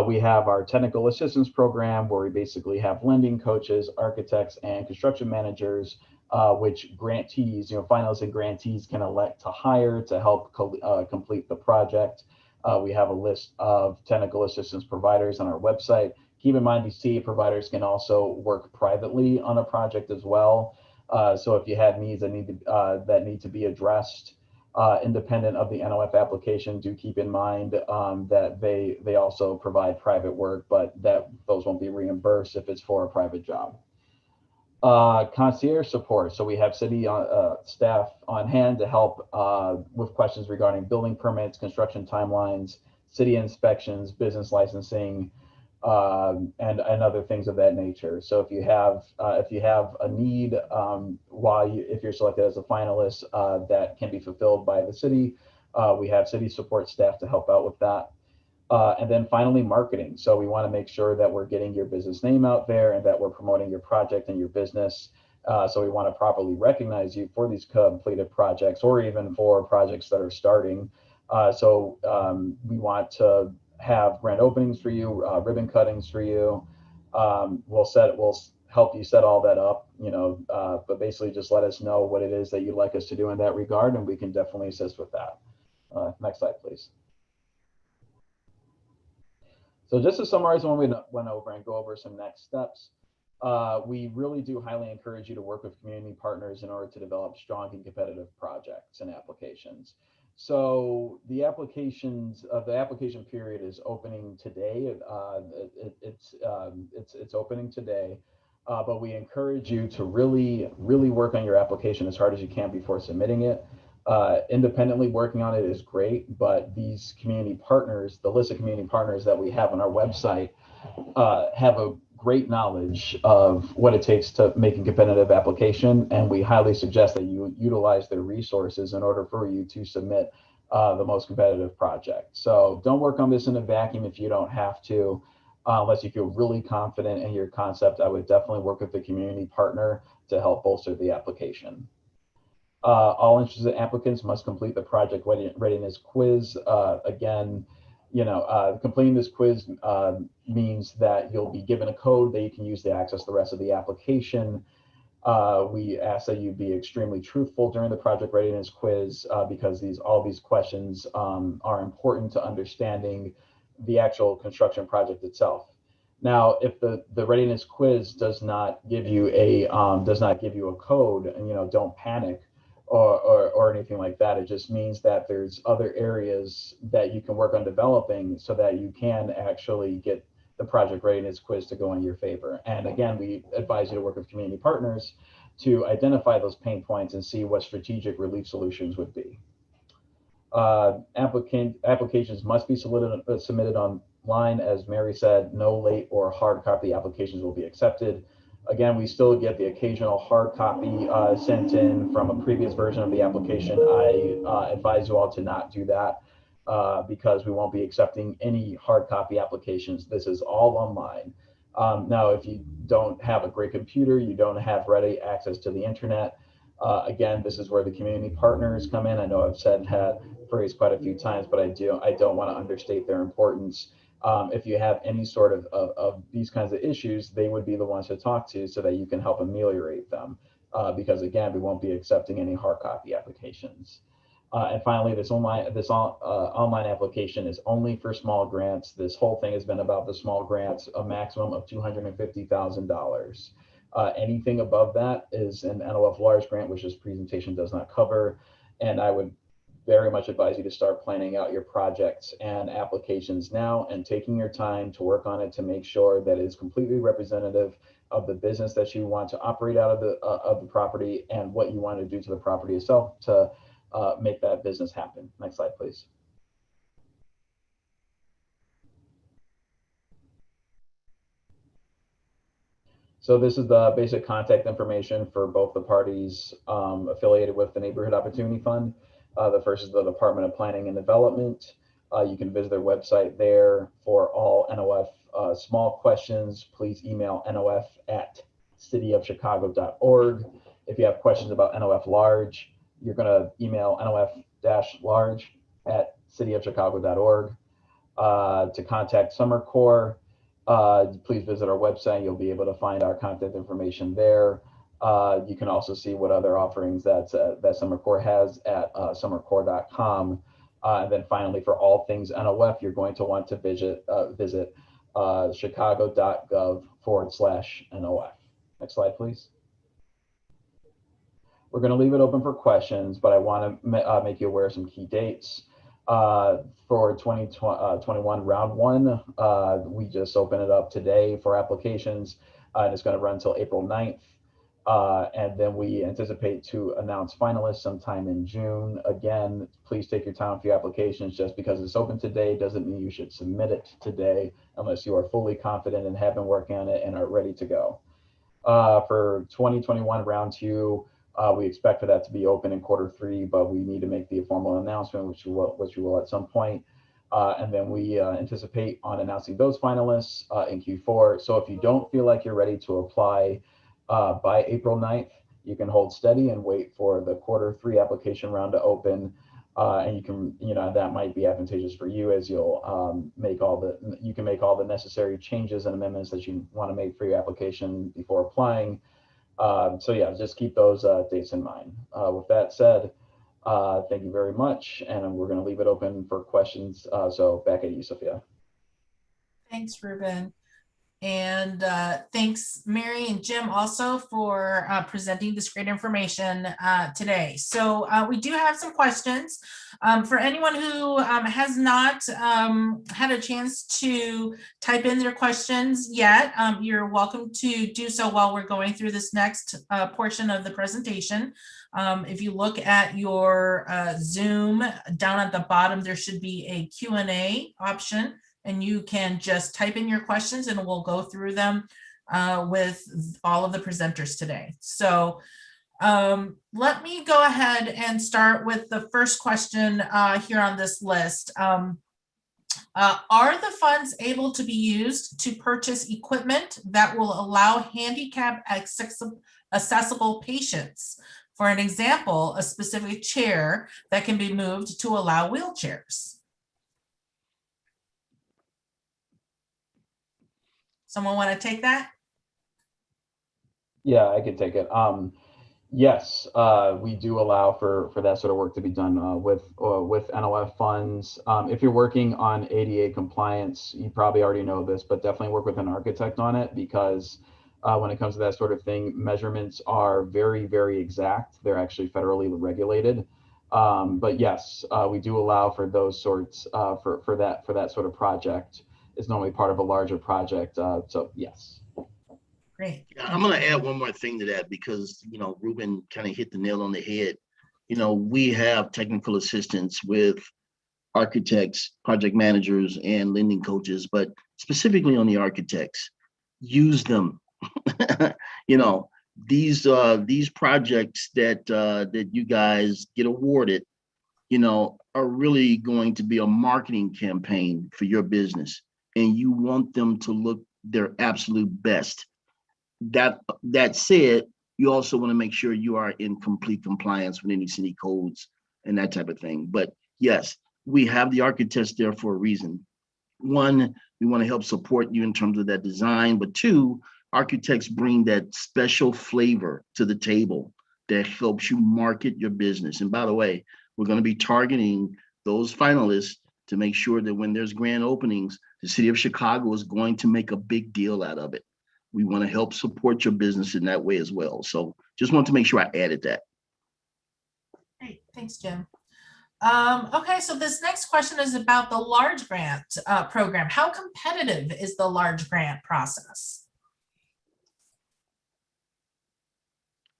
We have our technical assistance program where we basically have lending coaches, architects, and construction managers, which grantees, finalists and grantees can elect to hire to help complete the project. We have a list of technical assistance providers on our website. Keep in mind, these TA providers can also work privately on a project as well. So if you have needs that need to be addressed independent of the NOF application, do keep in mind that they also provide private work, but those won't be reimbursed if it's for a private job. Concierge support. So we have city staff on hand to help with questions regarding building permits, construction timelines, city inspections, business licensing, and other things of that nature. So if you have a need if you're selected as a finalist that can be fulfilled by the city, we have city support staff to help out with that. And then finally, marketing. So we want to make sure that we're getting your business name out there and that we're promoting your project and your business. So we want to properly recognize you for these completed projects or even for projects that are starting. We want to have grand openings for you, ribbon cuttings for you. We'll help you set all that up, but basically just let us know what it is that you'd like us to do in that regard, and we can definitely assist with that. Next slide, please. So just to summarize what we went over and go over some next steps, we really do highly encourage you to work with community partners in order to develop strong and competitive projects and applications. So the application period is opening today. It's opening today, but we encourage you to really work on your application as hard as you can before submitting it. Independently working on it is great, but these community partners, the list of community partners that we have on our website, have a great knowledge of what it takes to make a competitive application, and we highly suggest that you utilize their resources in order for you to submit the most competitive project. So don't work on this in a vacuum if you don't have to, unless you feel really confident in your concept. I would definitely work with the community partner to help bolster the application. All interested applicants must complete the project readiness quiz. Again, completing this quiz means that you'll be given a code that you can use to access the rest of the application. We ask that you be extremely truthful during the project readiness quiz because all these questions are important to understanding the actual construction project itself. Now, if the readiness quiz does not give you a code, and don't panic or anything like that. It just means that there's other areas that you can work on developing so that you can actually get the project readiness quiz to go in your favor. And again, we advise you to work with community partners to identify those pain points and see what strategic relief solutions would be. Applications must be submitted online. As Mary said, no late or hard copy applications will be accepted. Again, we still get the occasional hard copy sent in from a previous version of the application. I advise you all to not do that because we won't be accepting any hard copy applications. This is all online. Now, if you don't have a great computer, you don't have ready access to the internet, again, this is where the community partners come in. I know I've said that phrase quite a few times, but I don't want to understate their importance. If you have any sort of these kinds of issues, they would be the ones to talk to so that you can help ameliorate them. Because again, we won't be accepting any hard copy applications. And finally, this online application is only for small grants. This whole thing has been about the small grants, a maximum of $250,000. Anything above that is an NOF large grant, which this presentation does not cover. And I would very much advise you to start planning out your projects and applications now and taking your time to work on it to make sure that it is completely representative of the business that you want to operate out of the property and what you want to do to the property itself to make that business happen. Next slide, please. So this is the basic contact information for both the parties affiliated with the Neighborhood Opportunity Fund. The first is the Department of Planning and Development. You can visit their website there for all NOF small questions. Please email nof@cityofchicago.org. If you have questions about NOF large, you're going to email nof-large@cityofchicago.org. To contact Summer Corps, please visit our website. You'll be able to find our contact information there. You can also see what other offerings that Summer Corps has at summercorps.com. And then finally, for all things NOF, you're going to want to visit chicago.gov/NOF. Next slide, please. We're going to leave it open for questions, but I want to make you aware of some key dates. For 2021 round one, we just opened it up today for applications, and it's going to run until April 9th. And then we anticipate to announce finalists sometime in June. Again, please take your time for your applications. Just because it's open today doesn't mean you should submit it today unless you are fully confident and have been working on it and are ready to go. For 2021 round two, we expect for that to be open in Q3, but we need to make the formal announcement, which we will at some point. And then we anticipate on announcing those finalists in Q4. So if you don't feel like you're ready to apply by April 9th, you can hold steady and wait for the Q3 application round to open. And you can, that might be advantageous for you as you'll make all the necessary changes and amendments that you want to make for your application before applying. So yeah, just keep those dates in mind. With that said, thank you very much. And we're going to leave it open for questions. So back at you, Sophia. Thanks, Ruben. And thanks, Mary and Jim, also for presenting this great information today. So we do have some questions. For anyone who has not had a chance to type in their questions yet, you're welcome to do so while we're going through this next portion of the presentation. If you look at your Zoom, down at the bottom, there should be a Q&A option. And you can just type in your questions and we'll go through them with all of the presenters today. So let me go ahead and start with the first question here on this list. Are the funds able to be used to purchase equipment that will allow handicap accessible patients? For an example, a specific chair that can be moved to allow wheelchairs. Someone want to take that? Yeah, I can take it. Yes, we do allow for that sort of work to be done with NOF funds. If you're working on ADA compliance, you probably already know this, but definitely work with an architect on it, because when it comes to that sort of thing, measurements are very, very exact. They're actually federally regulated. But yes, we do allow for those sorts for that sort of project. Is normally part of a larger project. So yes. Great. Yeah, I'm going to add one more thing to that, because, Ruben kind of hit the nail on the head. We have technical assistants with architects, project managers, and lending coaches, but specifically on the architects, use them. These projects that you guys get awarded, are really going to be a marketing campaign for your business. And you want them to look their absolute best. That said, you also want to make sure you are in complete compliance with any city codes and that type of thing. But yes, we have the architects there for a reason. One, we want to help support you in terms of that design. But two, architects bring that special flavor to the table that helps you market your business. And by the way, we're going to be targeting those finalists to make sure that when there's grand openings, the city of Chicago is going to make a big deal out of it. We want to help support your business in that way as well. So just want to make sure I added that. Great, thanks, Jim. Okay, so this next question is about the large grant program. How competitive is the large grant process?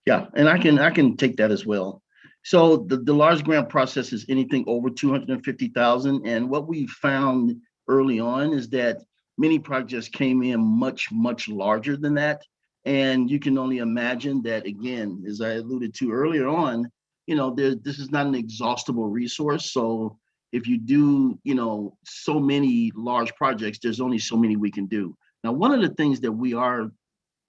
Yeah, and I can take that as well. So the large grant process is anything over 250,000. And what we found early on is that many projects came in much, much larger than that. And you can only imagine that, again, as I alluded to earlier on, this is not an exhaustible resource. So if you do, so many large projects, there's only so many we can do. Now, one of the things that we are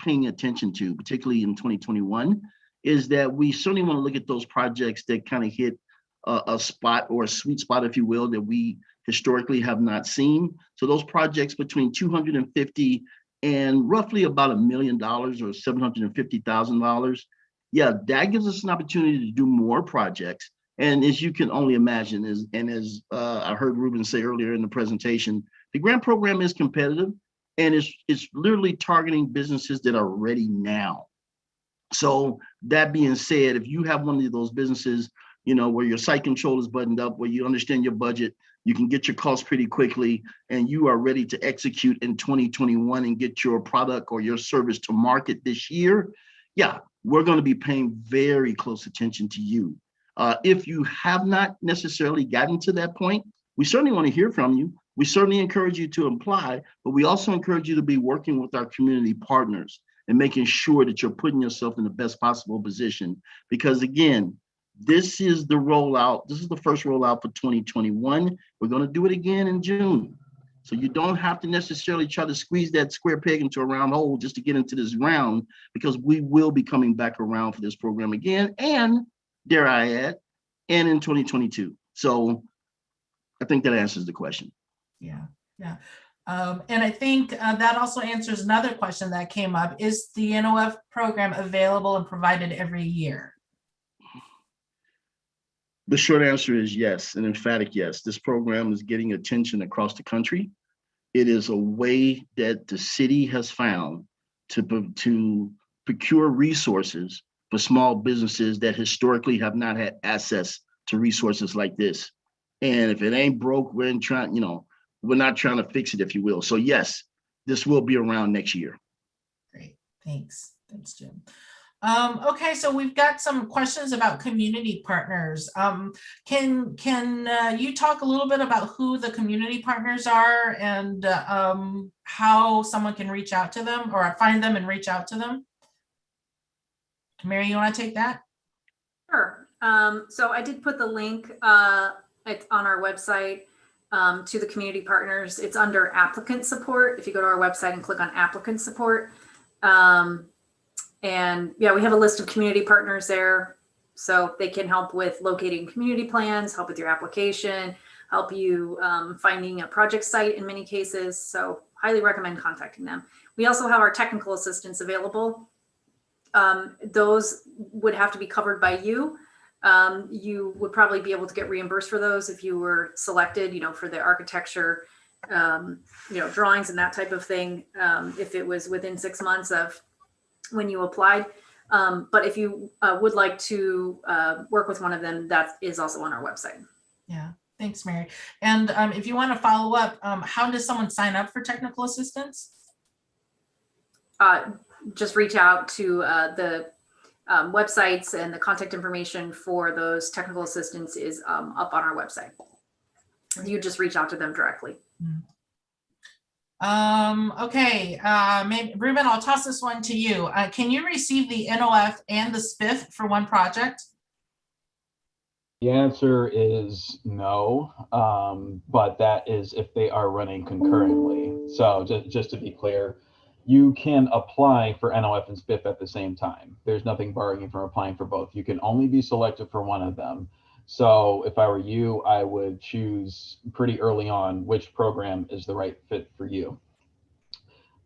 paying attention to, particularly in 2021, is that we certainly want to look at those projects that kind of hit a spot or a sweet spot, if you will, that we historically have not seen. So those projects between 250 and roughly about $1 million or $750,000. Yeah, that gives us an opportunity to do more projects. And as you can only imagine, as I heard Ruben say earlier in the presentation, the grant program is competitive, and it's literally targeting businesses that are ready now. So that being said, if you have one of those businesses, where your site control is buttoned up, where you understand your budget, you can get your costs pretty quickly, and you are ready to execute in 2021 and get your product or your service to market this year, yeah, we're going to be paying very close attention to you. If you have not necessarily gotten to that point, we certainly want to hear from you. We certainly encourage you to apply, but we also encourage you to be working with our community partners and making sure that you're putting yourself in the best possible position. Because again, this is the rollout. This is the first rollout for 2021. We're going to do it again in June. So you don't have to necessarily try to squeeze that square peg into a round hole just to get into this round, because we will be coming back around for this program again, and dare I add, and in 2022. So I think that answers the question. Yeah. And I think that also answers another question that came up. Is the NOF program available and provided every year? The short answer is yes, an emphatic yes. This program is getting attention across the country. It is a way that the city has found to procure resources for small businesses that historically have not had access to resources like this. And if it ain't broke, we're not trying to fix it, if you will. So yes, this will be around next year. Great, thanks, Jim. Okay, so we've got some questions about community partners. Can you talk a little bit about who the community partners are and how someone can reach out to them or find them and reach out to them? Mary, you want to take that? Sure. So I did put the link on our website to the community partners. It's under applicant support. If you go to our website and click on applicant support, and yeah, we have a list of community partners there. So they can help with locating community plans, help with your application, help you finding a project site in many cases. So highly recommend contacting them. We also have our technical assistants available. Those would have to be covered by you. You would probably be able to get reimbursed for those if you were selected, for the architecture, drawings and that type of thing, if it was within 6 months of when you applied. But if you would like to work with one of them, that is also on our website. Yeah, thanks, Mary. And if you want to follow up, how does someone sign up for technical assistance? Just reach out to the websites, and the contact information for those technical assistants is up on our website. You just reach out to them directly. Okay, maybe, Ruben, I'll toss this one to you. Can you receive the NOF and the SPIF for one project? The answer is no, but that is if they are running concurrently. So just to be clear, you can apply for NOF and SPIF at the same time. There's nothing barring you from applying for both. You can only be selected for one of them. So if I were you, I would choose pretty early on which program is the right fit for you.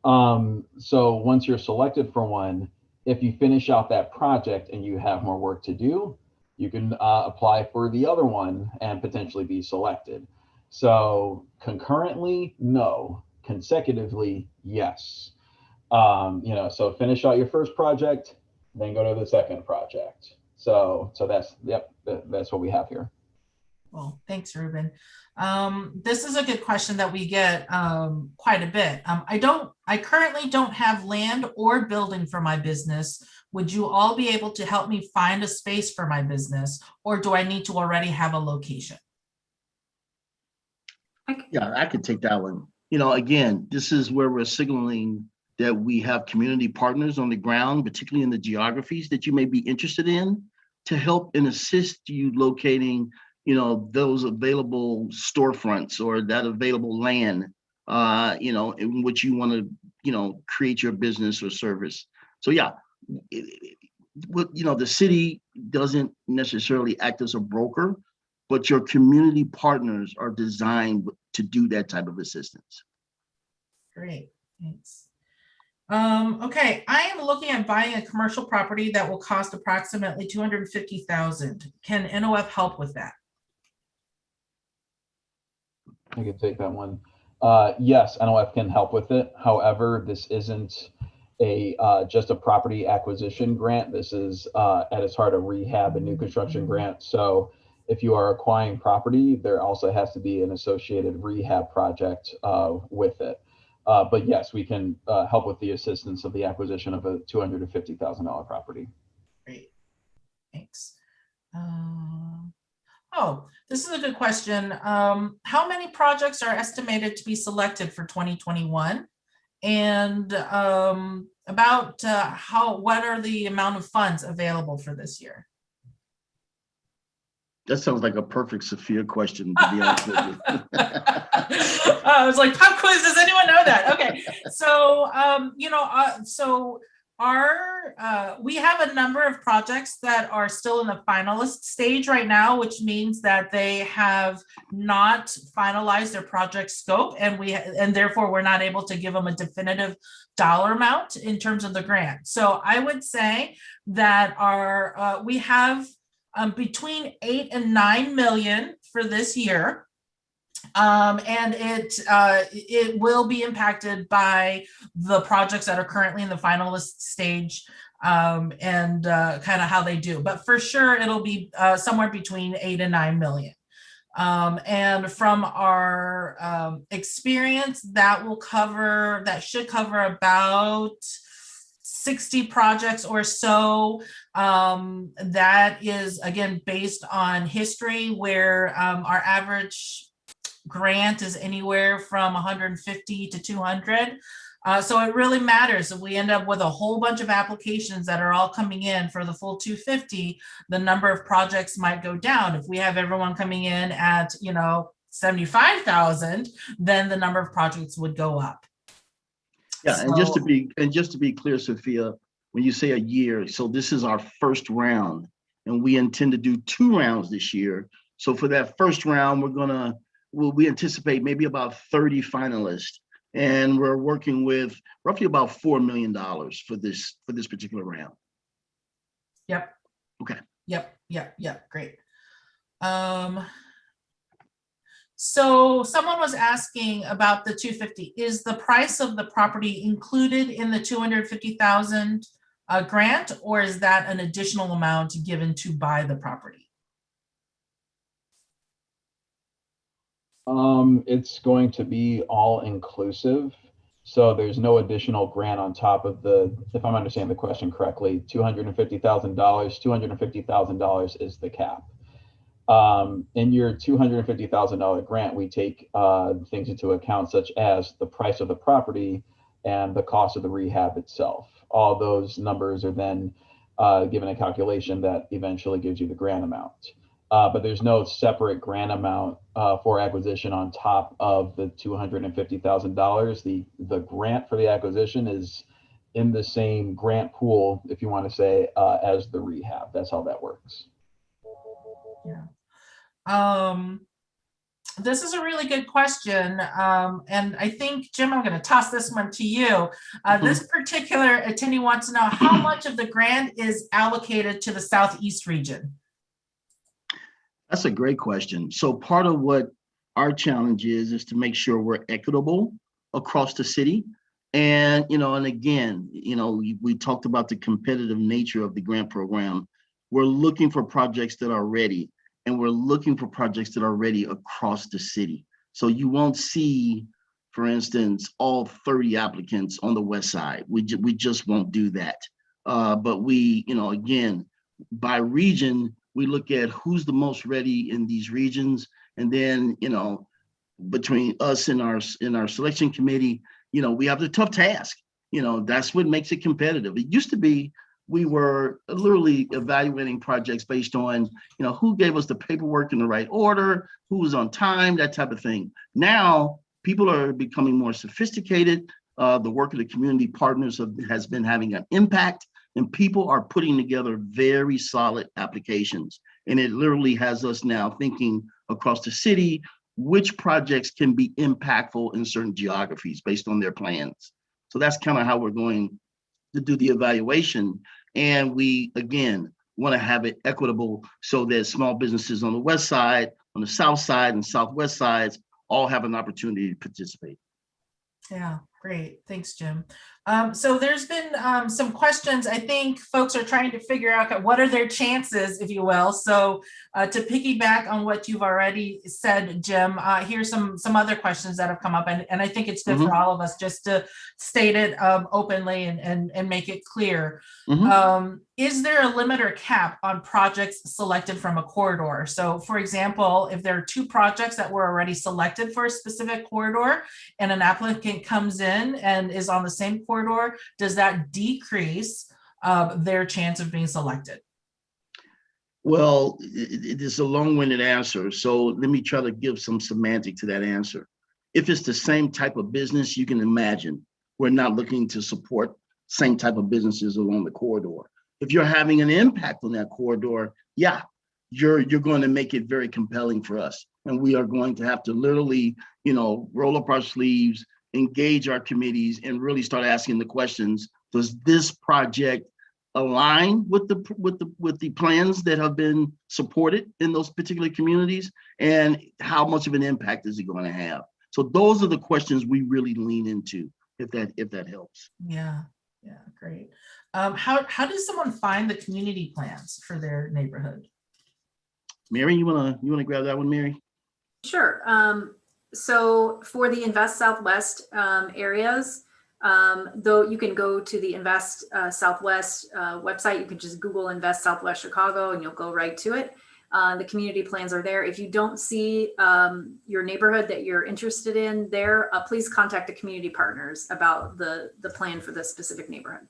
So once you're selected for one, if you finish out that project and you have more work to do, you can apply for the other one and potentially be selected. So concurrently, no. Consecutively, yes. So finish out your first project, then go to the second project. So that's what we have here. Well, thanks, Ruben. This is a good question that we get quite a bit. I currently don't have land or building for my business. Would you all be able to help me find a space for my business, or do I need to already have a location? Yeah, I could take that one. Again, this is where we're signaling that we have community partners on the ground, particularly in the geographies that you may be interested in, to help and assist you locating, those available storefronts or that available land, in which you want to, create your business or service. So yeah, the city doesn't necessarily act as a broker, but your community partners are designed to do that type of assistance. Great, thanks. Okay, I am looking at buying a commercial property that will cost approximately $250,000. Can NOF help with that? I can take that one. Yes, NOF can help with it. However, this isn't just a property acquisition grant. This is at its heart a rehab and new construction grant. So if you are acquiring property, there also has to be an associated rehab project with it. But yes, we can help with the assistance of the acquisition of a $250,000 property. Oh, this is a good question. How many projects are estimated to be selected for 2021? And about what are the amount of funds available for this year? That sounds like a perfect Sophia question, to be honest with you. I was like, pop quiz, does anyone know that? Okay, so we have a number of projects that are still in the finalist stage right now, which means that they have not finalized their project scope, and therefore we're not able to give them a definitive dollar amount in terms of the grant. So I would say that we have between 8 and 9 million for this year. And it will be impacted by the projects that are currently in the finalist stage and kind of how they do. But for sure, it'll be somewhere between 8 and 9 million. And from our experience, that should cover about 60 projects or so. That is, again, based on history, where our average grant is anywhere from 150 to 200. So it really matters if we end up with a whole bunch of applications that are all coming in for the full 250, the number of projects might go down. If we have everyone coming in at 75,000, then the number of projects would go up. Yeah, and just to be clear, Sophia, when you say a year, so this is our first round, and we intend to do 2 rounds this year. So for that first round, we anticipate maybe about 30 finalists, and we're working with roughly about $4 million for this particular round. Yep. Okay. Yep. Great. So someone was asking about the 250. Is the price of the property included in the 250,000 grant, or is that an additional amount given to buy the property? It's going to be all inclusive. So there's no additional grant on top of if I'm understanding the question correctly, $250,000, $250,000 is the cap. In your $250,000 grant, we take things into account, such as the price of the property and the cost of the rehab itself. All those numbers are then given a calculation that eventually gives you the grant amount. But there's no separate grant amount for acquisition on top of the $250,000. The grant for the acquisition is in the same grant pool, if you want to say, as the rehab. That's how that works. Yeah. This is a really good question. And I think, Jim, I'm going to toss this one to you. This particular attendee wants to know how much of the grant is allocated to the Southeast region. That's a great question. So part of what our challenge is to make sure we're equitable across the city. And, and again, we talked about the competitive nature of the grant program. We're looking for projects that are ready, and we're looking for projects that are ready across the city. So you won't see, for instance, all 30 applicants on the west side. We just won't do that. But we, again, by region, we look at who's the most ready in these regions. And then, between us and our selection committee, we have the tough task. That's what makes it competitive. It used to be, we were literally evaluating projects based on, who gave us the paperwork in the right order, who was on time, that type of thing. Now, people are becoming more sophisticated. The work of the community partners has been having an impact, and people are putting together very solid applications. And it literally has us now thinking across the city, which projects can be impactful in certain geographies based on their plans. So that's kind of how we're going to do the evaluation. And we, again, want to have it equitable so that small businesses on the west side, on the south side, and southwest sides all have an opportunity to participate. Yeah, Great, thanks, Jim. So there's been some questions. I think folks are trying to figure out what are their chances, if you will. So to piggyback on what you've already said, Jim, here's some other questions that have come up, and I think it's good for all of us just to state it openly and make it clear. Is there a limit or cap on projects selected from a corridor? So for example, if there are 2 projects that were already selected for a specific corridor and an applicant comes in and is on the same corridor, does that decrease their chance of being selected? Well, it is a long-winded answer. So let me try to give some semantic to that answer. If it's the same type of business, you can imagine we're not looking to support same type of businesses along the corridor. If you're having an impact on that corridor, yeah, you're going to make it very compelling for us. And we are going to have to literally, roll up our sleeves, engage our committees, and really start asking the questions, does this project align with the plans that have been supported in those particular communities? And how much of an impact is it going to have? So those are the questions we really lean into, if that helps. Yeah, great. How does someone find the community plans for their neighborhood? Mary, you wanna grab that one, Mary? Sure. So for the Invest Southwest areas, though you can go to the Invest Southwest website, you can just Google Invest Southwest Chicago and you'll go right to it. The community plans are there. If you don't see your neighborhood that you're interested in there, please contact the community partners about the plan for the specific neighborhood.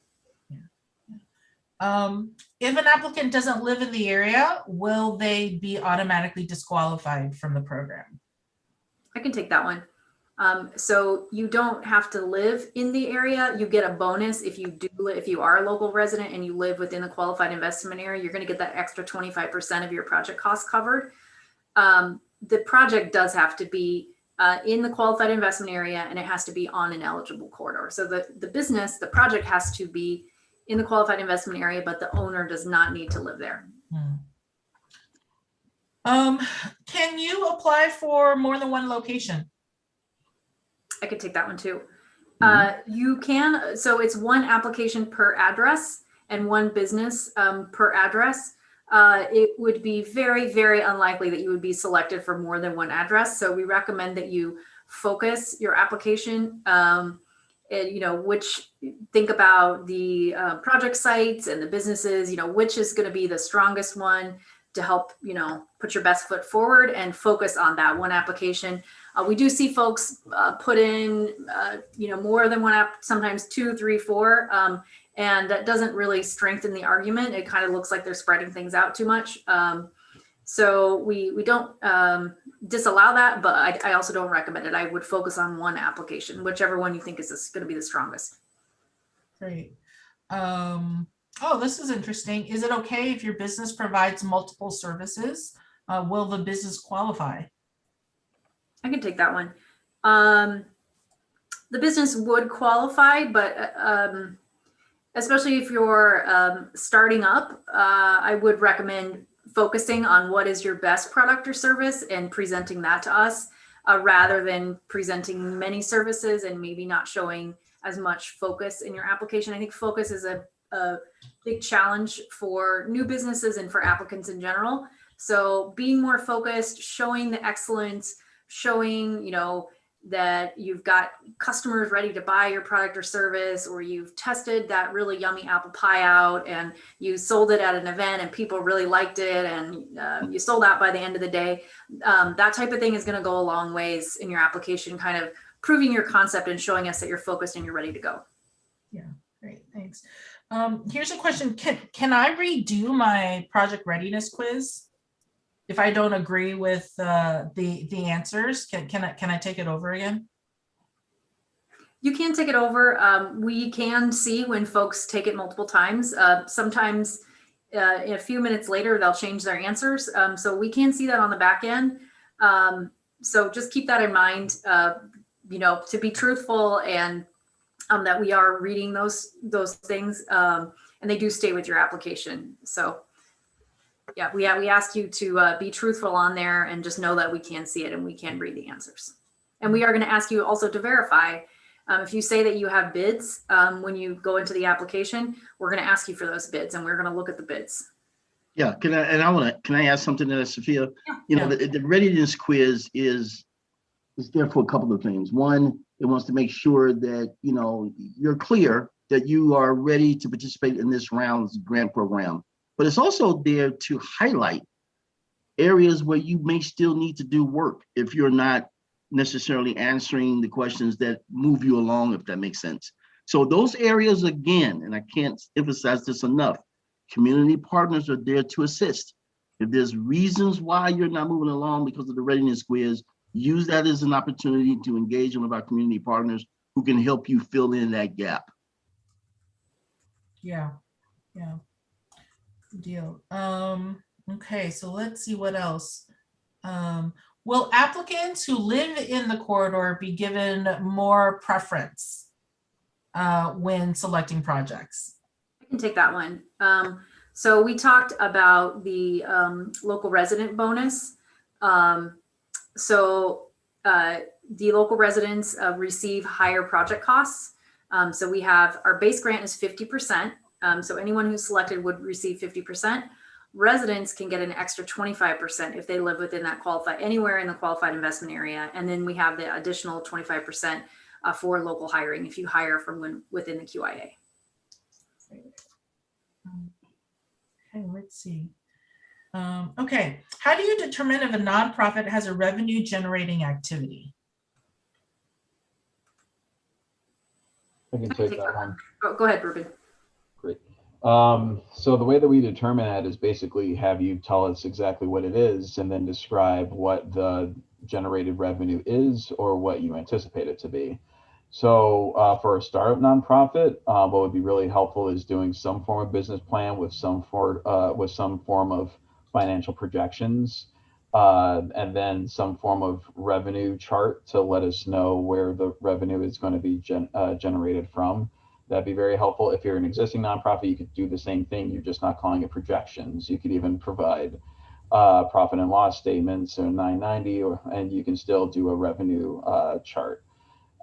If an applicant doesn't live in the area, will they be automatically disqualified from the program? I can take that one. So you don't have to live in the area. You get a bonus if you are a local resident and you live within the qualified investment area. You're going to get that extra 25% of your project costs covered. The project does have to be in the qualified investment area, and it has to be on an eligible corridor. So the project has to be in the qualified investment area, but the owner does not need to live there. Can you apply for more than one location? I could take that one too. You can, so it's one application per address and one business per address. It would be very, very unlikely that you would be selected for more than one address. So we recommend that you focus your application and, think about the project sites and the businesses, which is going to be the strongest one to help, put your best foot forward and focus on that one application. We do see folks put in, more than one app, sometimes 2, 3, 4, and that doesn't really strengthen the argument. It kind of looks like they're spreading things out too much. So we don't disallow that, but I also don't recommend it. I would focus on one application, whichever one you think is going to be the strongest. Great. Oh, this is interesting. Is it okay if your business provides multiple services? Will the business qualify? I can take that one. The business would qualify, but especially if you're starting up, I would recommend focusing on what is your best product or service and presenting that to us rather than presenting many services and maybe not showing as much focus in your application. I think focus is a big challenge for new businesses and for applicants in general. So being more focused, showing the excellence, showing, that you've got customers ready to buy your product or service, or you've tested that really yummy apple pie out and you sold it at an event and people really liked it and you sold out by the end of the day. That type of thing is going to go a long ways in your application, kind of proving your concept and showing us that you're focused and you're ready to go. Yeah, great, thanks. Here's a question. Can I redo my project readiness quiz? If I don't agree with the answers, can I take it over again? You can take it over. We can see when folks take it multiple times. Sometimes a few minutes later, they'll change their answers. So we can see that on the back end. So just keep that in mind, to be truthful and that we are reading those things and they do stay with your application. So yeah, we ask you to be truthful on there and just know that we can see it and we can read the answers. And we are going to ask you also to verify If you say that you have bids, when you go into the application, we're going to ask you for those bids and we're going to look at the bids. Yeah, can I ask something to that, Sophia? Yeah. You know, the readiness quiz is there for a couple of things. One, it wants to make sure that, you know, you're clear that you are ready to participate in this round's grant program. But it's also there to highlight areas where you may still need to do work if you're not necessarily answering the questions that move you along, if that makes sense. So those areas, again, and I can't emphasize this enough, community partners are there to assist. If there's reasons why you're not moving along because of the readiness quiz, use that as an opportunity to engage one of our community partners who can help you fill in that gap. Yeah. Good deal. Okay, so let's see what else. Will applicants who live in the corridor be given more preference when selecting projects? I can take that one. So we talked about the local resident bonus. So the local residents receive higher project costs. So we have our base grant is 50%. So anyone who's selected would receive 50%. Residents can get an extra 25% if they live within that anywhere in the qualified investment area. And then we have the additional 25% for local hiring if you hire from within the QIA. Okay, let's see. Okay, how do you determine if a nonprofit has a revenue generating activity? I can take that one. Oh, go ahead, Ruben. Great. So the way that we determine that is basically have you tell us exactly what it is and then describe what the generated revenue is or what you anticipate it to be. So for a startup nonprofit, what would be really helpful is doing some form of business plan with some form of financial projections, and then some form of revenue chart to let us know where the revenue is going to be generated from. That'd be very helpful. If you're an existing nonprofit, you could do the same thing. You're just not calling it projections. You could even provide profit and loss statements or 990, and you can still do a revenue chart.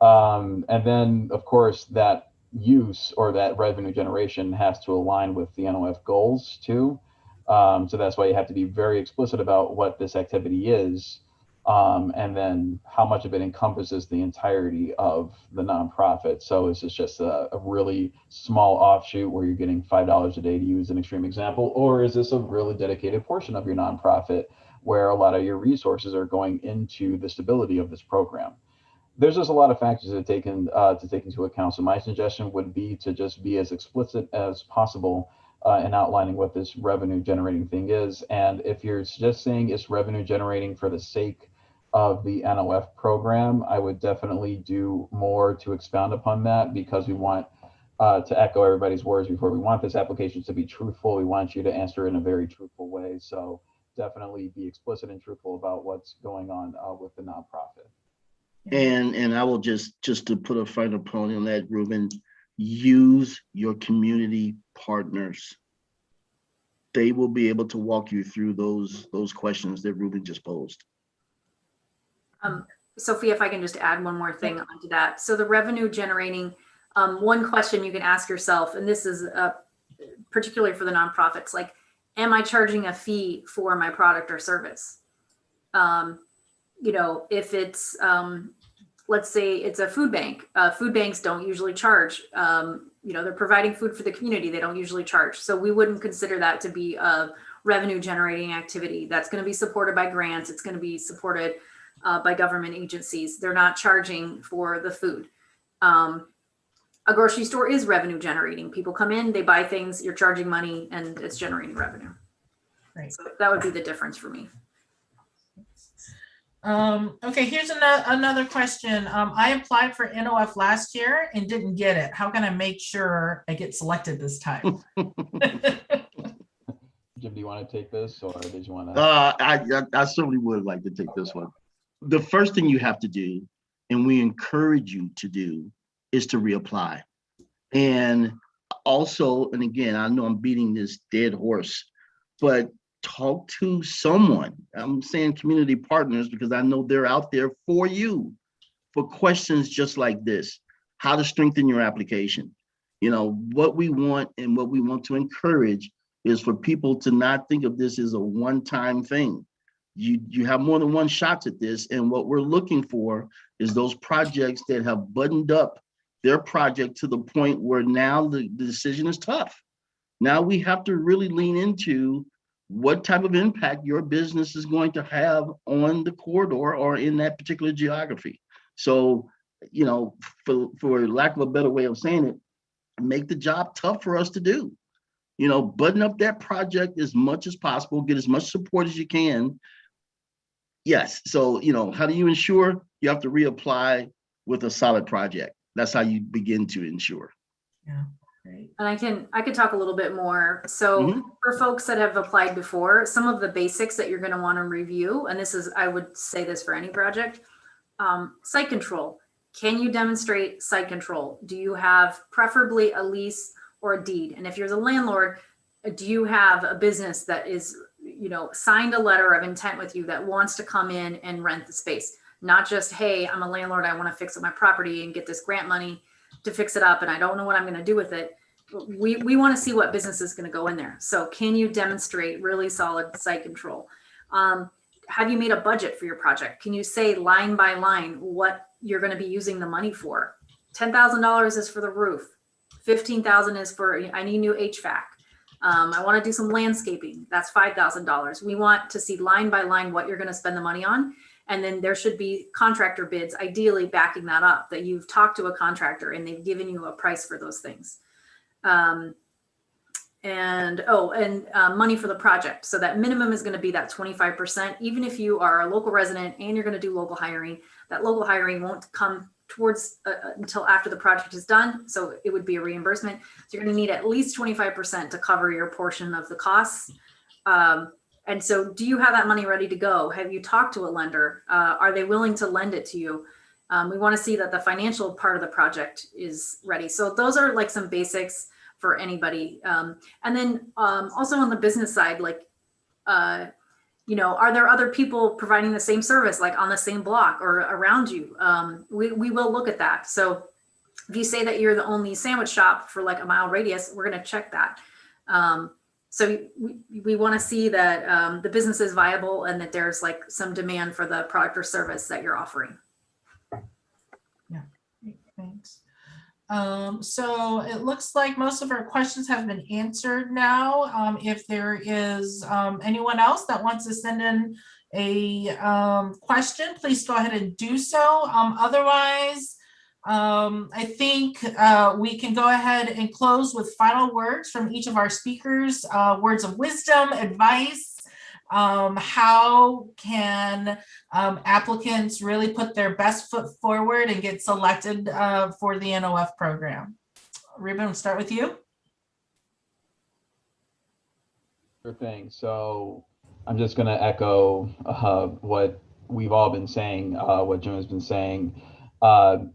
And then, of course, that use or that revenue generation has to align with the NOF goals too. So that's why you have to be very explicit about what this activity is, and then how much of it encompasses the entirety of the nonprofit. So is this just a really small offshoot where you're getting $5 a day, to use an extreme example, or is this a really dedicated portion of your nonprofit where a lot of your resources are going into the stability of this program? There's just a lot of factors to take into account. So my suggestion would be to just be as explicit as possible in outlining what this revenue generating thing is. And if you're just saying it's revenue generating for the sake of the NOF program, I would definitely do more to expound upon that, because we want to echo everybody's words before, we want this application to be truthful. We want you to answer in a very truthful way. So definitely be explicit and truthful about what's going on with the nonprofit. And I will just to put a final point on that, Ruben, use your community partners. They will be able to walk you through those questions that Ruben just posed. Sophia, if I can just add one more thing onto that. So the revenue generating, one question you can ask yourself, and this is particularly for the nonprofits, like, am I charging a fee for my product or service? You know, if it's, let's say it's a food bank, food banks don't usually charge, you know, they're providing food for the community. They don't usually charge. So we wouldn't consider that to be a revenue generating activity. That's going to be supported by grants. It's going to be supported by government agencies. They're not charging for the food. A grocery store is revenue generating. People come in, they buy things, you're charging money, and it's generating revenue. Right. So that would be the difference for me. Okay, here's another question. I applied for NOF last year and didn't get it. How can I make sure I get selected this time? Jim, do you want to take this, or did you want to? I certainly would like to take this one. The first thing you have to do, and we encourage you to do, is to reapply. And also, and again, I know I'm beating this dead horse, but talk to someone. I'm saying community partners because I know they're out there for you for questions just like this. how to strengthen your application. You know, what we want and what we want to encourage is for people to not think of this as a one-time thing. You have more than one shot at this, and what we're looking for is those projects that have buttoned up their project to the point where now the decision is tough. Now we have to really lean into what type of impact your business is going to have on the corridor or in that particular geography. So, you know, for lack of a better way of saying it, make the job tough for us to do. You know, button up that project as much as possible, get as much support as you can. Yes. So, you know, how do you ensure? You have to reapply with a solid project. That's how you begin to ensure. Yeah. Great. And I could talk a little bit more. So for folks that have applied before, some of the basics that you're going to want to review, and this is, I would say this for any project, site control. Can you demonstrate site control? Do you have preferably a lease or a deed? And if you're the landlord, do you have a business that is, you know, signed a letter of intent with you that wants to come in and rent the space? Not just, hey, I'm a landlord, I want to fix up my property and get this grant money to fix it up, and I don't know what I'm going to do with it. We want to see what business is going to go in there. So can you demonstrate really solid site control? Have you made a budget for your project? Can you say line by line what you're going to be using the money for? $10,000 is for the roof. 15,000 is for, I need new HVAC. I want to do some landscaping. That's $5,000. We want to see line by line what you're going to spend the money on. And then there should be contractor bids, ideally backing that up, that you've talked to a contractor and they've given you a price for those things. Money for the project. So that minimum is going to be that 25%. Even if you are a local resident and you're going to do local hiring, that local hiring won't come towards until after the project is done. So it would be a reimbursement. So you're going to need at least 25% to cover your portion of the costs. And so do you have that money ready to go? Have you talked to a lender? Are they willing to lend it to you? We want to see that the financial part of the project is ready. So those are like some basics for anybody. And then also on the business side, like, you know, are there other people providing the same service, like on the same block or around you? We will look at that. So if you say that you're the only sandwich shop for like a mile radius, we're going to check that. So we want to see that the business is viable and that there's like some demand for the product or service that you're offering. Yeah, great, thanks. So it looks like most of our questions have been answered now. If there is anyone else that wants to send in a question, please go ahead and do so. Otherwise, I think we can go ahead and close with final words from each of our speakers, words of wisdom, advice. How can applicants really put their best foot forward and get selected for the NOF program? Ruben, we'll start with you. Sure thing. So I'm just going to echo what we've all been saying, what Jim has been saying.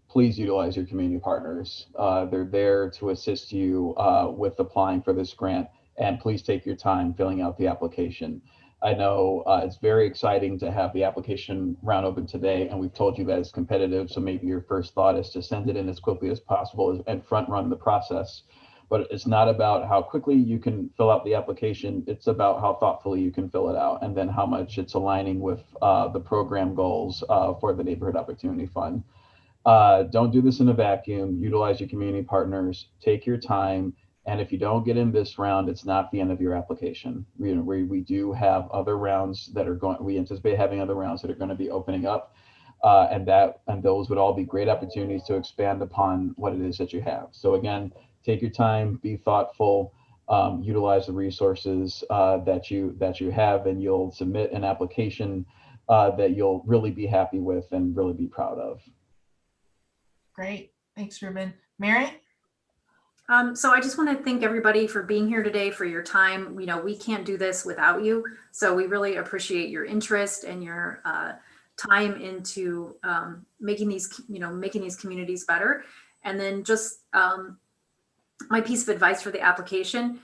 Please utilize your community partners. They're there to assist you with applying for this grant, and please take your time filling out the application. I know it's very exciting to have the application round open today, and we've told you that it's competitive, so maybe your first thought is to send it in as quickly as possible and front run the process. But it's not about how quickly you can fill out the application, it's about how thoughtfully you can fill it out, and then how much it's aligning with the program goals for the Neighborhood Opportunity Fund. Don't do this in a vacuum. Utilize your community partners, take your time. And if you don't get in this round, it's not the end of your application. We do have other rounds that are going, we anticipate having other rounds that are going to be opening up. And those would all be great opportunities to expand upon what it is that you have. So again, take your time, be thoughtful, utilize the resources that you have, and you'll submit an application that you'll really be happy with and really be proud of. Great, thanks, Ruben. Mary? So I just want to thank everybody for being here today, for your time. You know, we can't do this without you. So we really appreciate your interest and your time into making these communities better. And then just my piece of advice for the application,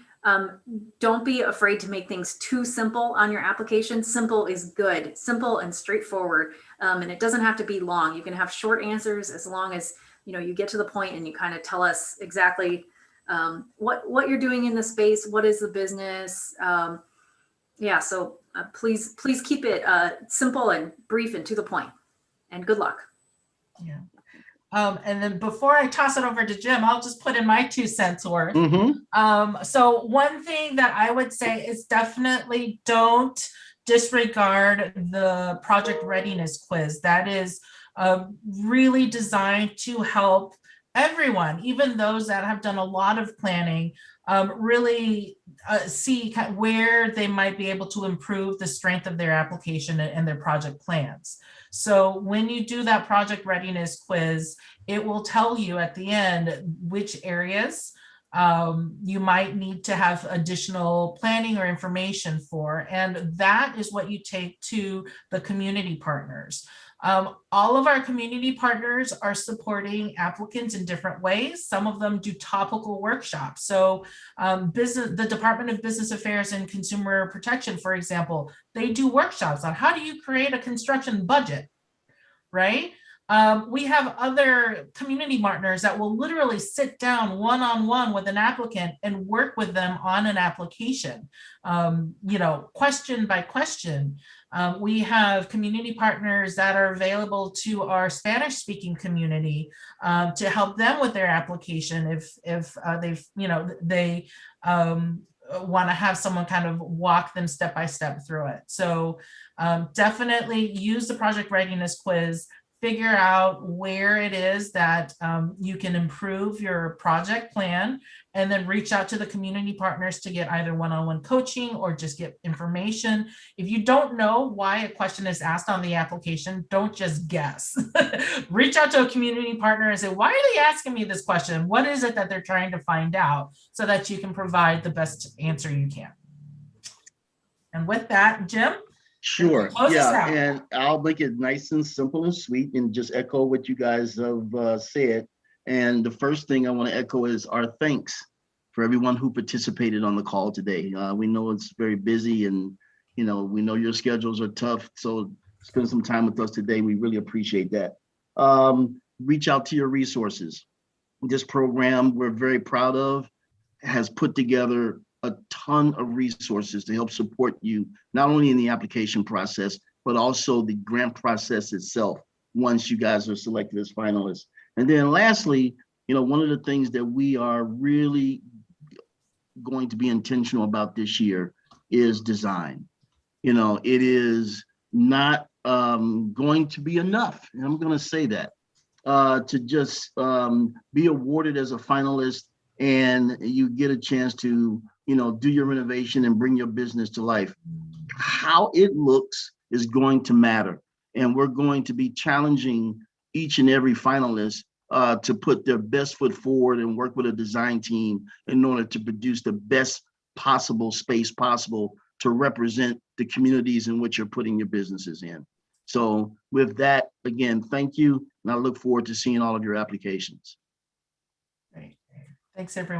don't be afraid to make things too simple on your application. Simple is good, simple and straightforward. And it doesn't have to be long. You can have short answers as long as you get to the point and you kind of tell us exactly what you're doing in the space, what is the business. So please keep it simple and brief and to the point, and good luck. Yeah. And then before I toss it over to Jim, I'll just put in my 2 cents worth. So one thing that I would say is definitely don't disregard the project readiness quiz. That is really designed to help everyone, even those that have done a lot of planning, really see where they might be able to improve the strength of their application and their project plans. So when you do that project readiness quiz, it will tell you at the end which areas you might need to have additional planning or information for. And that is what you take to the community partners. All of our community partners are supporting applicants in different ways. Some of them do topical workshops. So the Department of Business Affairs and Consumer Protection, for example, they do workshops on how do you create a construction budget, right? We have other community partners that will literally sit down one-on-one with an applicant and work with them on an application, question by question. We have community partners that are available to our Spanish-speaking community to help them with their application if they want to have someone kind of walk them step by step through it. So definitely use the project readiness quiz. Figure out where it is that you can improve your project plan, and then reach out to the community partners to get either one-on-one coaching or just get information. If you don't know why a question is asked on the application, don't just guess. Reach out to a community partner and say, why are they asking me this question? What is it that they're trying to find out, so that you can provide the best answer you can. And with that, Jim? Sure. Yeah, and I'll make it nice and simple and sweet and just echo what you guys have said. And the first thing I want to echo is our thanks for everyone who participated on the call today. We know it's very busy, and we know your schedules are tough. So spend some time with us today. We really appreciate that. Reach out to your resources. This program we're very proud of has put together a ton of resources to help support you, not only in the application process, but also the grant process itself, once you guys are selected as finalists. And then lastly, one of the things that we are really going to be intentional about this year is design. It is not going to be enough, and I'm going to say that, to just be awarded as a finalist and you get a chance to do your renovation and bring your business to life. How it looks is going to matter. And we're going to be challenging each and every finalist to put their best foot forward and work with a design team in order to produce the best possible space possible to represent the communities in which you're putting your businesses in. So with that, again, thank you. And I look forward to seeing all of your applications. Great. Thanks, everyone.